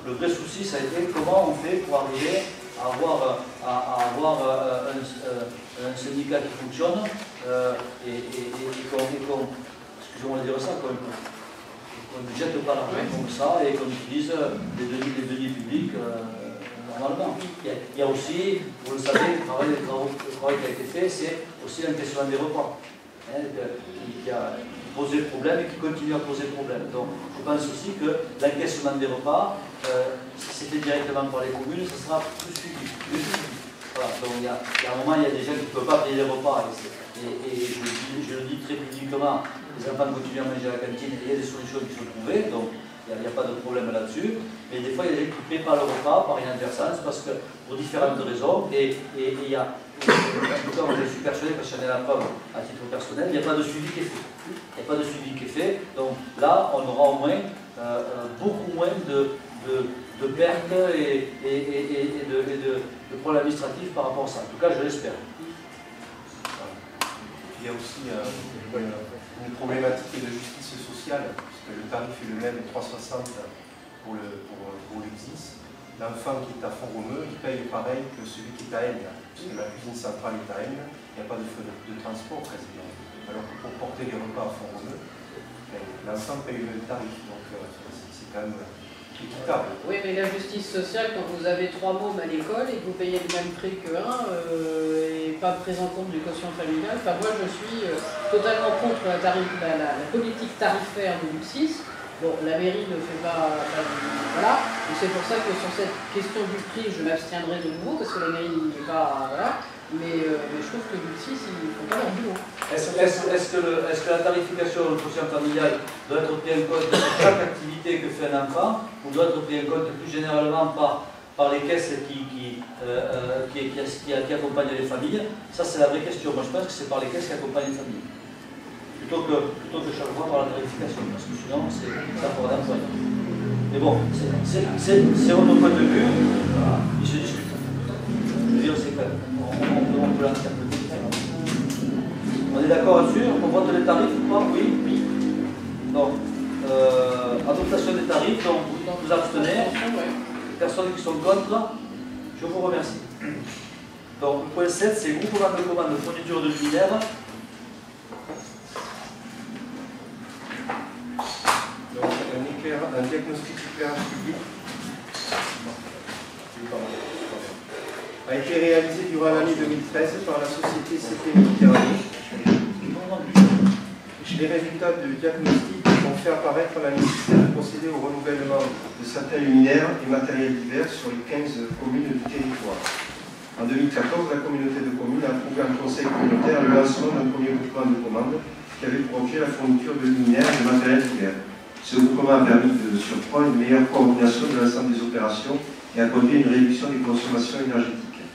Le vrai souci, ça a été comment on fait pour arriver à avoir un syndicat qui fonctionne et excusez-moi de dire ça, qu'on ne jette pas l'argent comme ça et qu'on utilise les deniers publics normalement. Il y a aussi, vous le savez, le travail qui a été fait, c'est aussi l'encaissement des repas. Qui a posé problème et qui continue à poser problème. Donc je pense aussi que l'encaissement des repas, si c'était directement par les communes, ça sera plus suivi. Voilà. Donc il y a un moment, il y a des gens qui ne peuvent pas payer les repas. Et je le dis très publiquement, les enfants continuent à manger à la cantine et il y a des solutions qui sont trouvées. Donc il n'y a pas de problème là-dessus. Mais des fois, il y a des gens qui ne paient pas le repas par inadvertance parce que pour différentes raisons. Et il y a. En tout cas, moi je suis persuadé, parce que j'en ai la preuve à titre personnel, il n'y a pas de suivi qui est fait. Il n'y a pas de suivi qui est fait. Donc là, on aura au moins beaucoup moins de pertes et de problèmes administratifs par rapport à ça. En tout cas, je l'espère. Il y a aussi une problématique de justice sociale, puisque le tarif est le même, 3,60 pour l'U10. L'enfant qui est à Font-Romeu, il paye pareil que celui qui est à Aisne, puisque la cuisine centrale est à Aisne, il n'y a pas de feu de transport quasiment. Alors que pour porter les repas à Font-Romeu, l'enfant paye le même tarif, donc c'est quand même équitable. Oui, mais la justice sociale, quand vous avez 3 mômes à l'école et que vous payez le même prix que un, et pas prise en compte du quotient familial, enfin moi je suis totalement contre la politique tarifaire de l'U6. Bon, la mairie ne fait pas voilà, c'est pour ça que sur cette question du prix, je m'abstiendrai de nouveau, parce que la mairie n'est pas... Voilà, mais je trouve que l'U6, ils font pas leur boulot. Est-ce que la tarification du quotient familial doit être prise en compte de chaque activité que fait un enfant, ou doit être prise en compte plus généralement par les caisses qui accompagnent les familles? Ça, c'est la vraie question. Moi, je pense que c'est par les caisses qui accompagnent les familles. Plutôt que chaque fois par la tarification, parce que sinon ça pourra d'un point. Mais bon, c'est votre point de vue, voilà, il se discute. Je veux dire, c'est quand même, on peut l'interpréter différemment. On est d'accord là-dessus? On vote les tarifs ou pas? Oui. Donc, adoptation des tarifs, donc vous abstenez. Personnes qui sont contre, je vous remercie. Donc, le point 7, c'est groupement de commandes de fourniture de luminaires. Donc, un diagnostic d'éclairage public a été réalisé durant l'année 2013 par la société CP Méditerranée. Les résultats du diagnostic vont faire apparaître la nécessité de procéder au renouvellement de certains luminaires et matériels divers sur les 15 communes du territoire. En 2014, la communauté de communes a approuvé en conseil communautaire le lancement d'un premier groupement de commandes qui avait pour objet la fourniture de luminaires et de matériel divers. Ce groupement a permis de surcroît une meilleure coordination de l'ensemble des opérations et a conduit à une réduction des consommations énergétiques.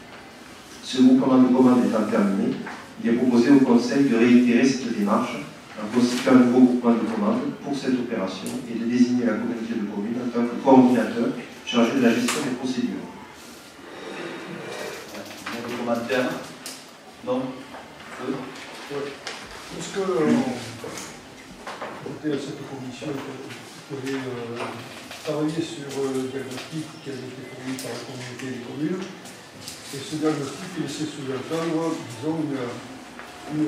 Ce groupement de commandes étant terminé, il est proposé au Conseil de réitérer cette démarche en constituant un nouveau groupement de commandes pour cette opération et de désigner la communauté de communes en tant que coordinateur chargé de la gestion des procédures. Des commentaires? Non? Est-ce que c'était à cette commission qui avait travaillé sur le diagnostic qui avait été fourni par la communauté des communes. Et ce diagnostic laissait sous-entendre, disons, une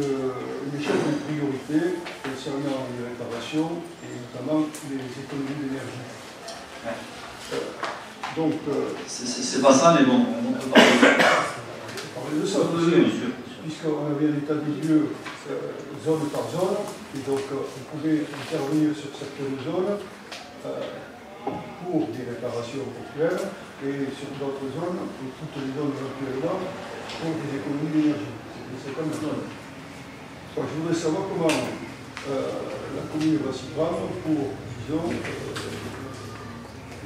échelle de priorité concernant les réparations et notamment les économies d'énergie. Donc, c'est pas ça, mais bon, on peut parler de ça. Puisqu'on avait un état des lieux zone par zone, et donc on pouvait intervenir sur certaines zones pour des réparations ponctuelles, et sur d'autres zones, et toutes les zones éventuellement, pour des économies d'énergie. C'est comme ça. Donc, je voudrais savoir comment la commune va s'y prendre pour, disons,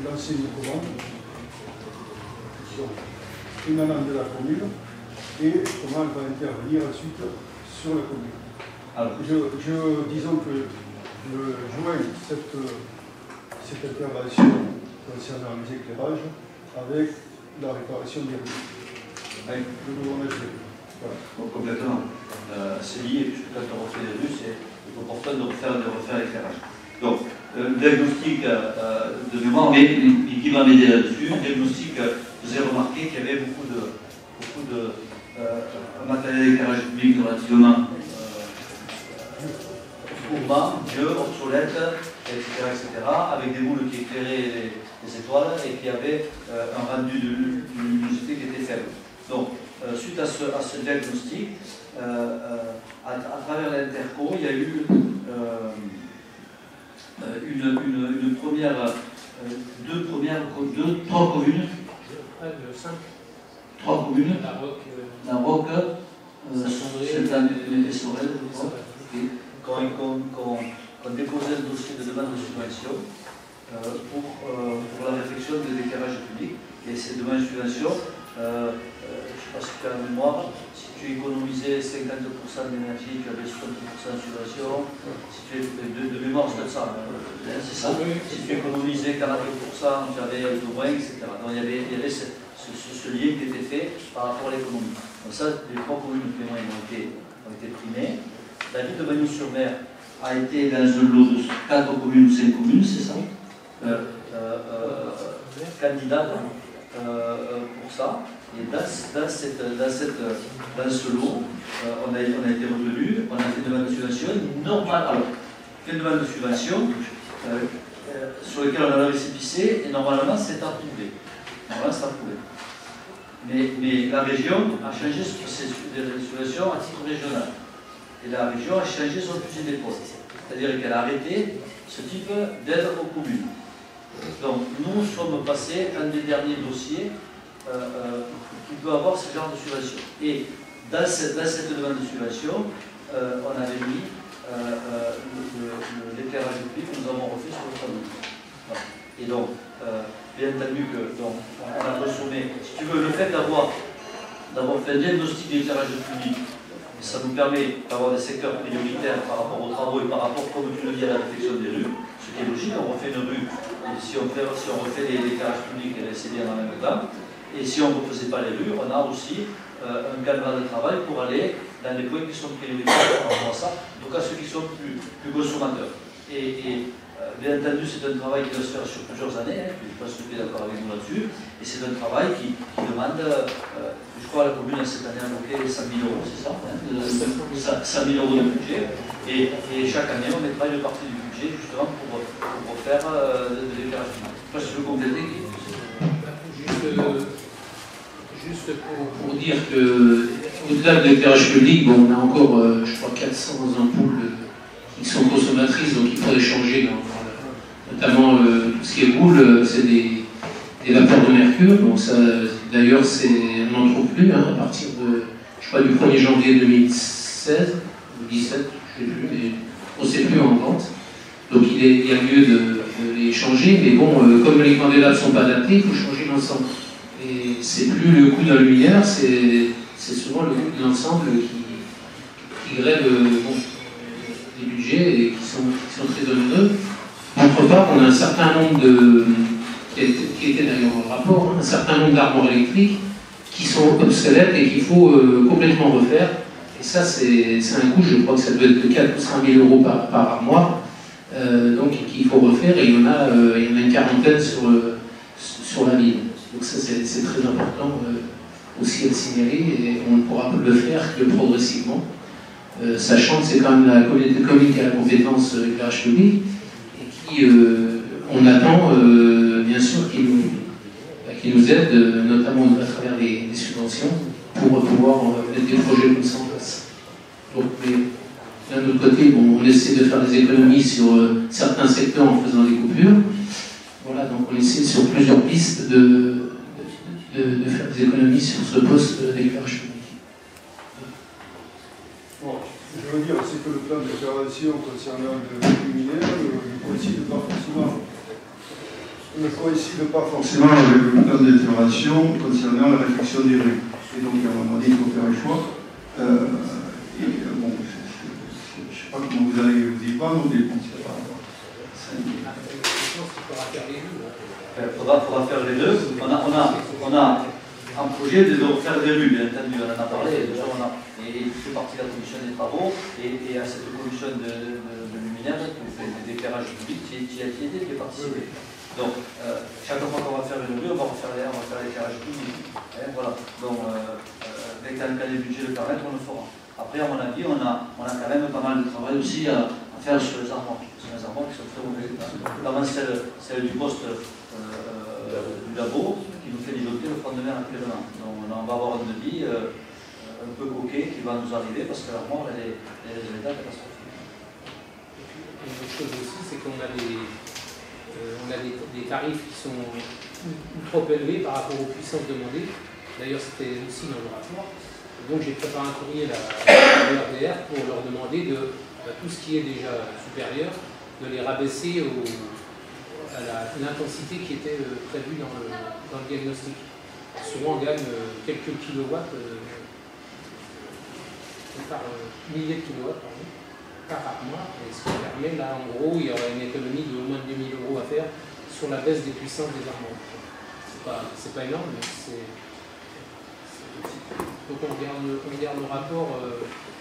lancer une commande, disons, émanant de la commune, et comment elle va intervenir ensuite sur la commune. Alors, disons que je joins cette intervention concernant les éclairages avec la réparation des rues. Oui. Le gouvernement. Voilà. Bon, complètement. C'est lié, puisque quand on refait les rues, c'est opportun de refaire l'éclairage. Donc, le diagnostic de mémoire, mais qui va m'aider là-dessus, le diagnostic faisait remarquer qu'il y avait beaucoup de matériel d'éclairage public relativement gourmand, vieux, obsolète, etc., avec des boules qui éclairaient les étoiles et qui avaient un rendu de luminosité qui était faible. Donc, suite à ce diagnostic, à travers l'Interco, il y a eu trois communes. Trois communes. La Roque, Saint-André et Sorel, je crois, qui ont déposé le dossier de demande de subvention pour la réflexion de l'éclairage public. Et ces demandes de subvention, je ne sais pas si tu as la mémoire, si tu économisais 50% d'énergie, tu avais 60% de subvention, si tu de mémoire, c'est ça, c'est ça. Si tu économisais 40%, tu avais de moins, etc. Donc il y avait ce lien qui était fait par rapport à l'économie. Donc ça, les trois communes de paiement ont été primées. La ville de Bagnols-sur-Mer a été dans un lot de 4 communes, 5 communes, c'est ça, candidate pour ça. Et dans ce lot, on a été retenu, on a fait une demande de subvention normale. Alors, fait une demande de subvention sur laquelle on a le récépissé, et normalement c'est approuvé. Mais la région a changé ses subventions à titre régional. Et la région a changé son fusil d'épaule. C'est-à-dire qu'elle a arrêté ce type d'aide aux communes. Donc nous sommes passés un des derniers dossiers qui peut avoir ce genre de subvention. Et dans cette demande de subvention, on avait mis l'éclairage public que nous avons refait sur le commune. Voilà. Et donc, bien entendu que on a consommé, si tu veux, le fait d'avoir fait un diagnostic d'éclairage public, ça nous permet d'avoir des secteurs prioritaires par rapport aux travaux et par rapport, comme tu le dis, à la réflexion des rues, ce qui est logique. On refait une rue, et si on refait l'éclairage public et les CDR en même temps, et si on ne refaisait pas les rues, on a aussi un cadre de travail pour aller dans les points qui sont prioritaires par rapport à ça, donc à ceux qui sont plus consommateurs. Et bien entendu, c'est un travail qui doit se faire sur plusieurs années, je pense que tu es d'accord avec nous là-dessus, et c'est un travail qui demande, je crois, la commune cette année a bloqué 100 000 euros, c'est ça, 100 000 euros de budget, et chaque année on mettra une partie du budget justement pour faire de l'éclairage public. Je ne sais pas si je veux compléter. Juste pour dire qu'au-delà de l'éclairage public, bon, on a encore, je crois, 400 ampoules qui sont consommatrices, donc il faudrait changer, notamment tout ce qui est boule, c'est des vapeurs de mercure, donc ça, d'ailleurs, on n'en trouve plus, à partir de, je crois, du 1er janvier 2016, ou 2017, je ne sais plus, mais on ne sait plus en vente. Donc il y a lieu de les changer, mais bon, comme les candélabres ne sont pas adaptés, il faut changer l'ensemble. Et c'est plus le coût d'un luminaire, c'est souvent le coût de l'ensemble qui grève les budgets et qui sont très onéreux. D'autre part, on a un certain nombre qui était d'ailleurs au rapport, un certain nombre d'armoires électriques qui sont obsolètes et qu'il faut complètement refaire. Et ça, c'est un coût, je crois que ça doit être de 4 ou 5 000 euros par armoire. donc qu'il faut refaire, et il y en a une quarantaine sur la ville. Donc ça c'est très important aussi à signaler, et on ne pourra le faire que progressivement, sachant que c'est quand même la communauté de communes qui a la compétence éclairage public, et qui, on attend bien sûr qui nous aide, notamment à travers les subventions, pour pouvoir mettre des projets comme ça en place. Donc, d'un autre côté, bon, on essaie de faire des économies sur certains secteurs en faisant des coupures. Voilà, donc on essaie sur plusieurs pistes de faire des économies sur ce poste d'éclairage public. Bon, je veux dire, c'est que le plan d'intervention concernant le luminaire ne coïncide pas forcément avec le plan d'intervention concernant la réflexion des rues. Et donc, à un moment donné, il faut faire un choix. Bon, je ne sais pas comment vous allez vous y prendre, mais bon, c'est pas. Il faudra faire les deux. On a un projet de faire des rues, bien entendu, on en a parlé. Déjà, et il fait partie de la commission des travaux, et à cette commission de luminaire, qui fait d'éclairage public, qui a été participé. Donc, chaque fois qu'on va faire une rue, on va faire l'éclairage public. Voilà. Donc, dès que les budgets le permettent, on le fera. Après, à mon avis, on a quand même pas mal de travail aussi à faire sur les armoires. Sur les armoires qui sont très mauvais. Notamment celle du poste du labo, qui nous fait disjoncter le front de mer actuellement. Donc, on va avoir un devis un peu coquet qui va nous arriver parce que l'armoire, elle est en état catastrophique. Une autre chose aussi, c'est qu'on a des tarifs qui sont trop élevés par rapport aux puissances demandées. D'ailleurs, c'était aussi dans le rapport. Donc, j'ai préparé un courrier à l'ERDR pour leur demander tout ce qui est déjà supérieur, de les rabaisser à l'intensité qui était prévue dans le diagnostic. Souvent, on gagne quelques kilowatts par milliers de kilowatts par armoire, et ce qui permet, là, en gros, il y aurait une économie de au moins 2000 € à faire sur la baisse des puissances des armoires. C'est pas énorme, mais c'est petit. Donc on regarde le rapport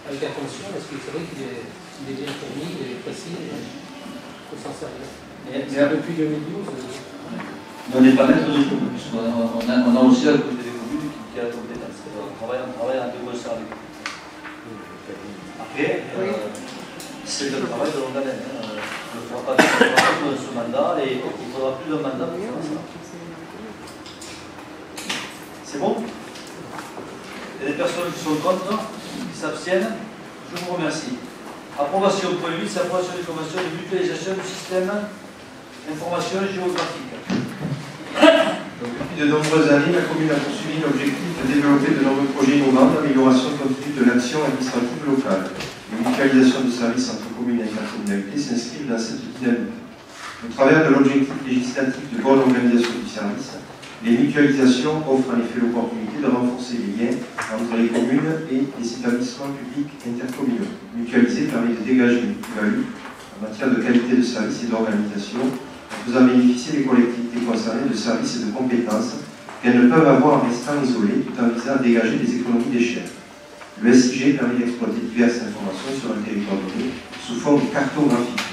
avec attention, parce que c'est vrai qu'il est bien fourni, il est précis, il faut s'en servir. Depuis 2012... On n'est pas maître de tout, puisqu'on a aussi la communauté des communes qui a la compétence. On travaille en négociant avec eux. Après, c'est le travail de longue haleine. On ne fera pas de ce mandat et il faudra plus d'un mandat pour faire ça. C'est bon? Il y a des personnes qui sont contre, qui s'abstiennent. Je vous remercie. Approbation, point 8, c'est l'approbation des conventions de mutualisation du système d'information géographique. Depuis de nombreuses années, la commune a poursuivi l'objectif de développer de nombreux projets innovants d'amélioration continue de l'action administrative locale. Les mutualisations de services entre communes et intercommunalités s'inscrivent dans cette dynamique. Au travers de l'objectif législatif de bonne organisation du service, les mutualisations offrent en effet l'opportunité de renforcer les liens entre les communes et les établissements publics intercommunaux. Mutualiser permet de dégager une plus-value en matière de qualité de service et d'organisation, en faisant bénéficier les collectivités concernées de services et de compétences qu'elles ne peuvent avoir en restant isolées, tout en visant à dégager des économies d'échelle. Le SIG permet d'exploiter diverses informations sur un territoire donné sous forme cartographique.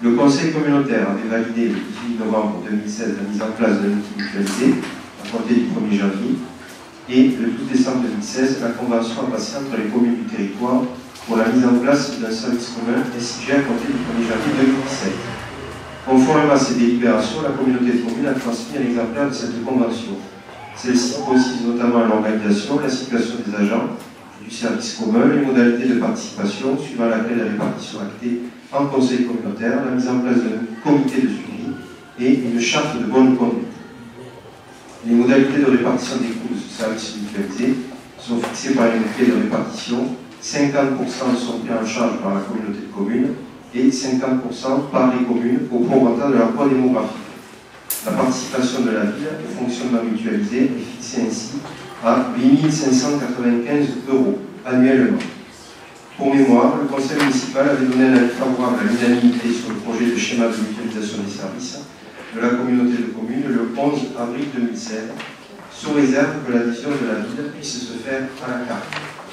Le Conseil communautaire avait validé le 18 novembre 2016 la mise en place d'un outil mutualisé à compter du 1er janvier et le 12 décembre 2016 la convention a passé entre les communes du territoire pour la mise en place d'un service commun SIG à compter du 1er janvier 2017. Conformément à ces délibérations, la communauté de communes a transmis un exemplaire de cette convention. Celle-ci précise notamment l'organisation, la situation des agents du service commun, les modalités de participation, suivant laquelle la répartition actée en conseil communautaire, la mise en place d'un comité de suivi et une charte de bonne conduite. Les modalités de répartition des coûts de ce service mutualisé sont fixées par une clé de répartition. 50% sont pris en charge par la communauté de communes et 50% par les communes au prorata de leur poids démographique. La participation de la ville au fonctionnement mutualisé est fixée ainsi à 8 595 € annuellement. Pour mémoire, le conseil municipal avait donné un avis favorable à l'unanimité sur le projet de schéma de mutualisation des services de la communauté de communes le 11 avril 2016, sous réserve que l'adhésion de la ville puisse se faire à la carte.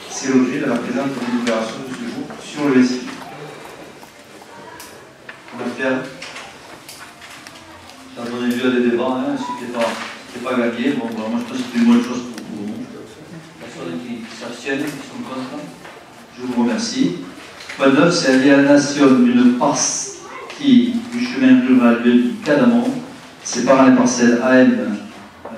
C'est l'objet de la présente délibération de ce jour sur le SI. commentaires? Ça a donné lieu à des débats, hein, c'était pas gagné. Bon, moi je pense que c'est une bonne chose pour vous. Personnes qui s'abstiennent, qui sont contre. Je vous remercie. Point 9, c'est l'aliénation d'une partie du chemin rural du Cadamon, séparant les parcelles AM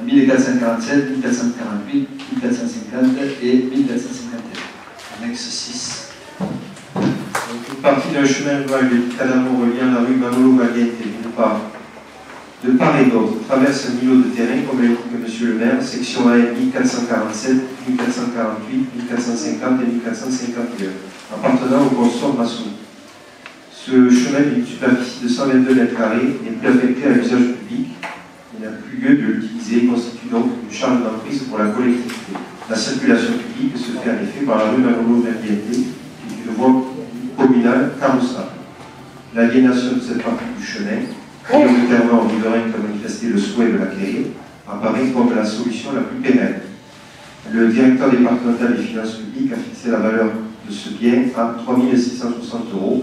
1447, 1448, 1450 et 1451. Annexe 6. Une partie d'un chemin rural du Cadamon reliant la rue Manolo-Valiente de part et d'autre, traverse un îlot de terrain, comme l'indique M. le maire, section AM 1447, 1448, 1450 et 1451, appartenant au consort maçon. Ce chemin d'une superficie de 122 mètres carrés n'est plus affecté à l'usage public. Il n'a plus lieu de l'utiliser, constitue donc une charge d'emprise pour la collectivité. La circulation publique se fait en effet par la rue Manolo-Valiente, qui est une voie communale carrossable. L'aliénation de cette partie du chemin, prioritairement aux riverains qui ont manifesté le souhait de l'acquérir, apparaît comme la solution la plus pérenne. Le directeur départemental des finances publiques a fixé la valeur de ce bien à 3 660 €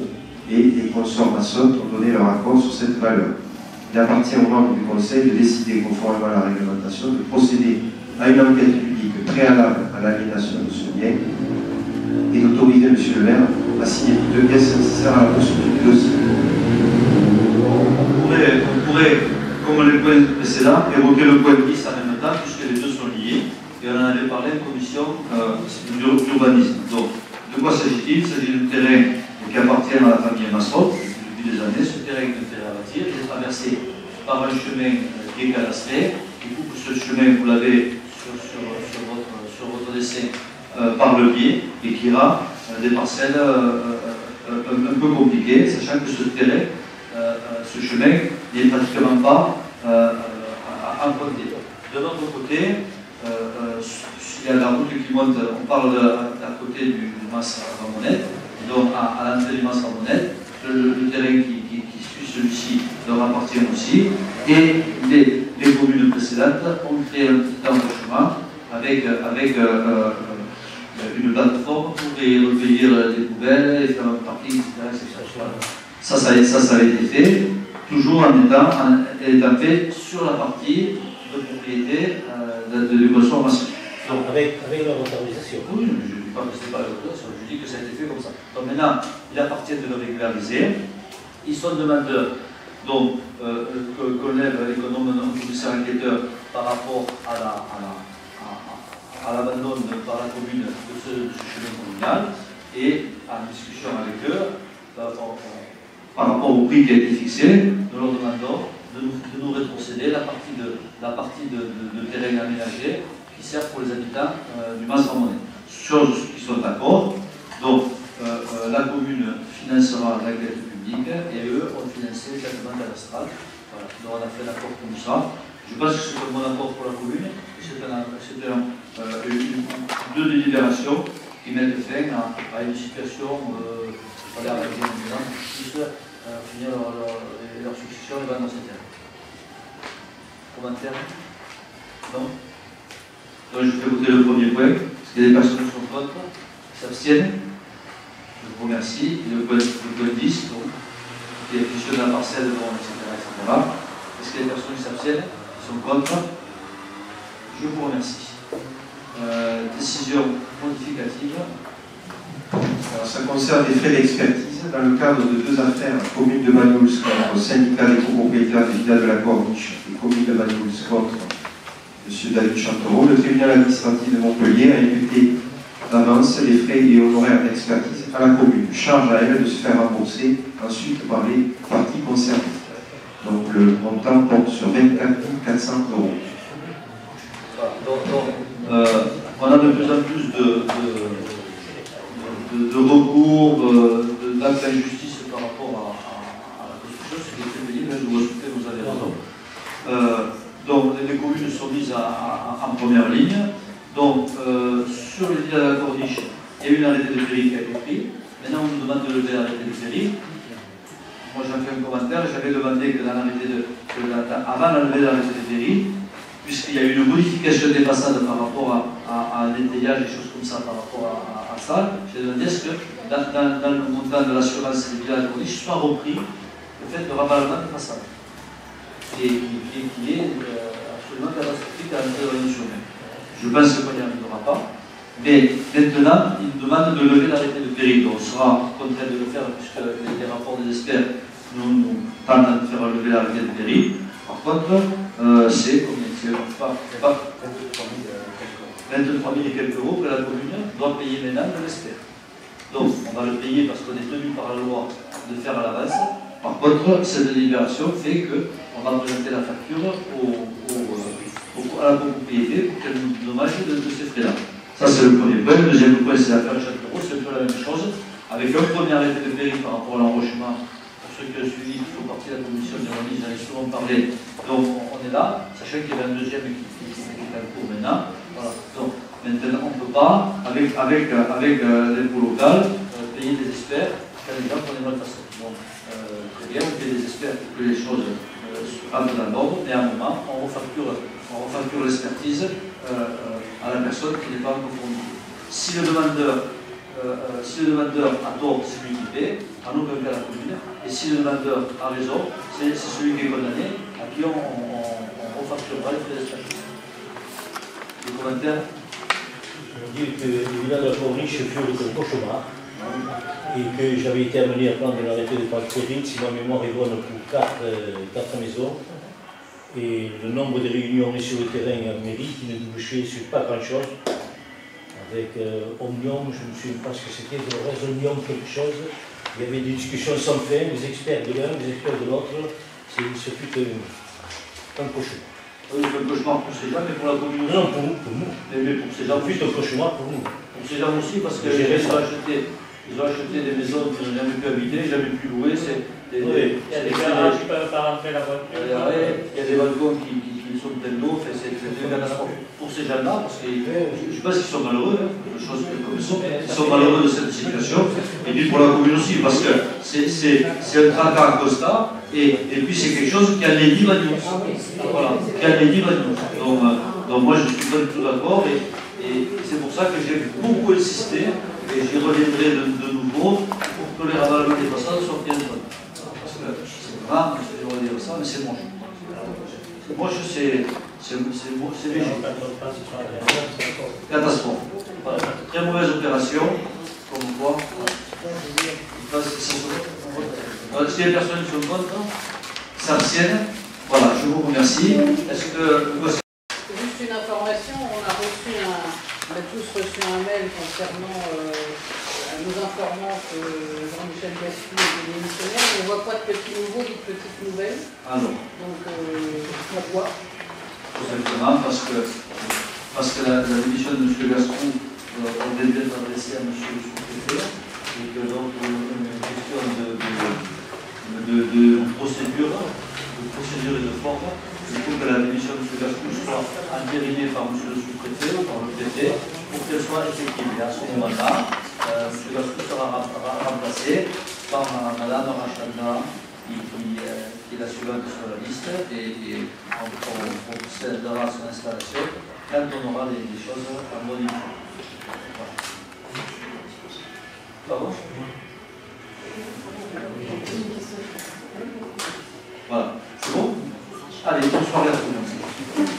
et les consorts maçons ont donné leur accord sur cette valeur. Il appartient aux membres du Conseil de décider, conformément à la réglementation, de procéder à une enquête publique préalable à l'aliénation de ce bien et d'autoriser M. le maire à signer toutes les pièces nécessaires à la poursuite du dossier. On pourrait, comme les points précédents, évoquer le point 10 en même temps, puisque les deux sont liés, et on en avait parlé en commission d'urbanisme. Donc, de quoi s'agit-il? Il s'agit d'un terrain qui appartient à la famille Masrot depuis des années. Ce terrain est un terrain à bâtir, il est traversé par un chemin qui est cadastré. Du coup, ce chemin, vous l'avez sur votre dessin par le biais, et qui ira des parcelles un peu compliquées, sachant que ce terrain, ce chemin n'est pratiquement pas emprunté. De l'autre côté, il y a la route qui monte, on parle à côté du Mas Ramonette, donc à l'entrée du Mas Ramonette, le terrain qui suit celui-ci leur appartient aussi, et les communes précédentes ont fait un petit enrichissement avec une plateforme pour recueillir des poubelles, et faire un parking, etc. Ça a été fait, toujours en étant fait sur la partie de propriété du consort maçon. Donc avec leur autorisation. Oui, je ne dis pas que ce n'est pas l'autorisation, je dis que ça a été fait comme ça. Donc maintenant, il appartient de le régulariser. Ils sont demandeurs, donc, qu'on lève et qu'on nomme un commissaire enquêteur par rapport à l'abandon par la commune de ce chemin communal, et en discussion avec eux, par rapport au prix qui a été fixé, nous leur demandons de nous rétrocéder la partie de terrain aménagé qui sert pour les habitants du Mas Ramonais. Chose qui sont d'accord. Donc, la commune financera l'enquête publique et eux ont financé le traitement cadastral. Voilà. Donc, on a fait un accord comme ça. Je pense que c'est un bon accord pour la commune. C'est deux délibérations qui mettent fin à une situation qui puissent finir leur succession et vendre ces terres. Commentaire? Non? Donc je fais voter le premier point. Est-ce qu'il y a des personnes qui sont contre, qui s'abstiennent? Je vous remercie. Et le point 10, donc, qui est la fusion de la parcelle, etc. Est-ce qu'il y a des personnes qui s'abstiennent, qui sont contre? Je vous remercie. Décision modificative. Alors, ça concerne les frais d'expertise dans le cadre de deux affaires, commune de Manouls contre syndicat des copropriétaires des villas de la Corniche et commune de Manouls contre M. David Chantereau. Le tribunal administratif de Montpellier a imputé d'avance les frais et honoraires d'expertise à la commune. Charge à elle de se faire rembourser ensuite par les parties concernées. Donc le montant porte sur 24 400 €. On a de plus en plus de recours, d'actes d'injustice par rapport à la construction, ce qui est très pénible, je vous respecte, vous avez raison. Donc les communes sont mises en première ligne. Donc sur les villas de la Corniche, il y a eu une arrêté de péril qui a été pris. Maintenant on nous demande de lever l'arrêté de péril. Moi j'en fais un commentaire, j'avais demandé que dans l'arrêté avant la levée de l'arrêté de péril, puisqu'il y a eu une modification des façades par rapport à l'étayage et choses comme ça par rapport à ça, j'ai demandé à ce que dans le montant de l'assurance des villages de Corniche soit repris le fait de ravalement de façade, qui est absolument catastrophique à l'entrée de la notion même. Je pense qu'on n'y arrivera pas, mais maintenant, il demande de lever l'arrêté de péril. On sera contraint de le faire puisque les rapports des experts nous tendent à faire lever l'arrêté de péril. Par contre, c'est combien? C'est pas 23 000 et quelques euros que la commune doit payer maintenant de l'expert. Donc, on va le payer parce qu'on est tenu par la loi de faire à l'avance. Par contre, cette délibération fait qu'on va présenter la facture à la copropriété pour qu'elle nous dommage de ces frais-là. Ça, c'est le premier point. Le deuxième point, c'est l'affaire Châtellerault. C'est un peu la même chose, avec un premier arrêté de péril par rapport à l'enrochement. Pour ceux qui ont suivi, qui font partie de la commission de l'urbanisme, j'en ai souvent parlé. Donc, on est là, sachant qu'il y avait un deuxième qui est en cours maintenant. Voilà. Donc, maintenant, on ne peut pas, avec l'impôt local, payer des experts quand les gens font des malfaçons. Donc, très bien, on paye des experts pour que les choses rentrent dans l'ordre, mais à un moment, on refacture l'expertise à la personne qui n'est pas encore fournie. Si le demandeur a tort, c'est lui qui paie, en aucun cas la commune, et si le demandeur a raison, c'est celui qui est condamné, à qui on refacturera les frais d'expertise. Des commentaires? Je veux dire que le village de la Corniche fut un cauchemar et que j'avais été amené à prendre l'arrêté de péril, si ma mémoire est bonne, pour 4 maisons. Et le nombre de réunions sur le terrain en mairie qui ne débouchaient sur pas grand-chose. Avec Omnium, je me souviens pas ce que c'était, Omnium quelque chose. Il y avait des discussions sans fin, des experts de l'un, des experts de l'autre. Ce fut un cauchemar. Oui, c'est un cauchemar pour ces gens, mais pour la commune aussi. Non, pour nous. Mais pour ces gens aussi. C'est un cauchemar pour nous. Pour ces gens aussi, parce qu'ils ont acheté des maisons qu'ils n'ont jamais pu habiter, jamais pu louer. Il y a des garages qui ne peuvent pas rentrer la voiture. Il y a des balcons qui sont pleins d'eau, c'est une catastrophe pour ces gens-là, parce que je pense qu'ils sont malheureux, choses comme ça, ils sont malheureux de cette situation, et puis pour la commune aussi, parce que c'est un tracas constat, et puis c'est quelque chose qui a les livres à nous. Voilà, qui a les livres à nous. Donc moi je suis pas du tout d'accord, et c'est pour ça que j'ai beaucoup insisté, et j'y reviendrai de nouveau, pour que les ravalements des façades soient bien faits. C'est grave, je vais redire ça, mais c'est moche. C'est moche, c'est léger. Catastrophe. Voilà. Très mauvaise opération, comme on voit. Si les personnes sont contre, s'abstiennent. Voilà, je vous remercie. Est-ce que... Juste une information, on a tous reçu un mail concernant... nous informant que Jean-Michel Gassu est démissionnaire, mais on ne voit pas de petits nouveaux, ni de petites nouvelles. Ah non. Donc, pourquoi? Tout simplement parce que la démission de M. Gascou aurait dû être adressée à M. le sous-préfet, et que donc une question de procédure et de forme, il faut que la démission de M. Gascou soit entérinée par M. le sous-préfet, par le préfet, pour qu'elle soit effective. Et à ce moment-là, M. Gascou sera remplacé par Mme Rachanda, qui est la suivante sur la liste, et on procédera à son installation quand on aura des choses en bonne état. Pardon? Voilà. C'est bon? Allez, bonne soirée à tout le monde.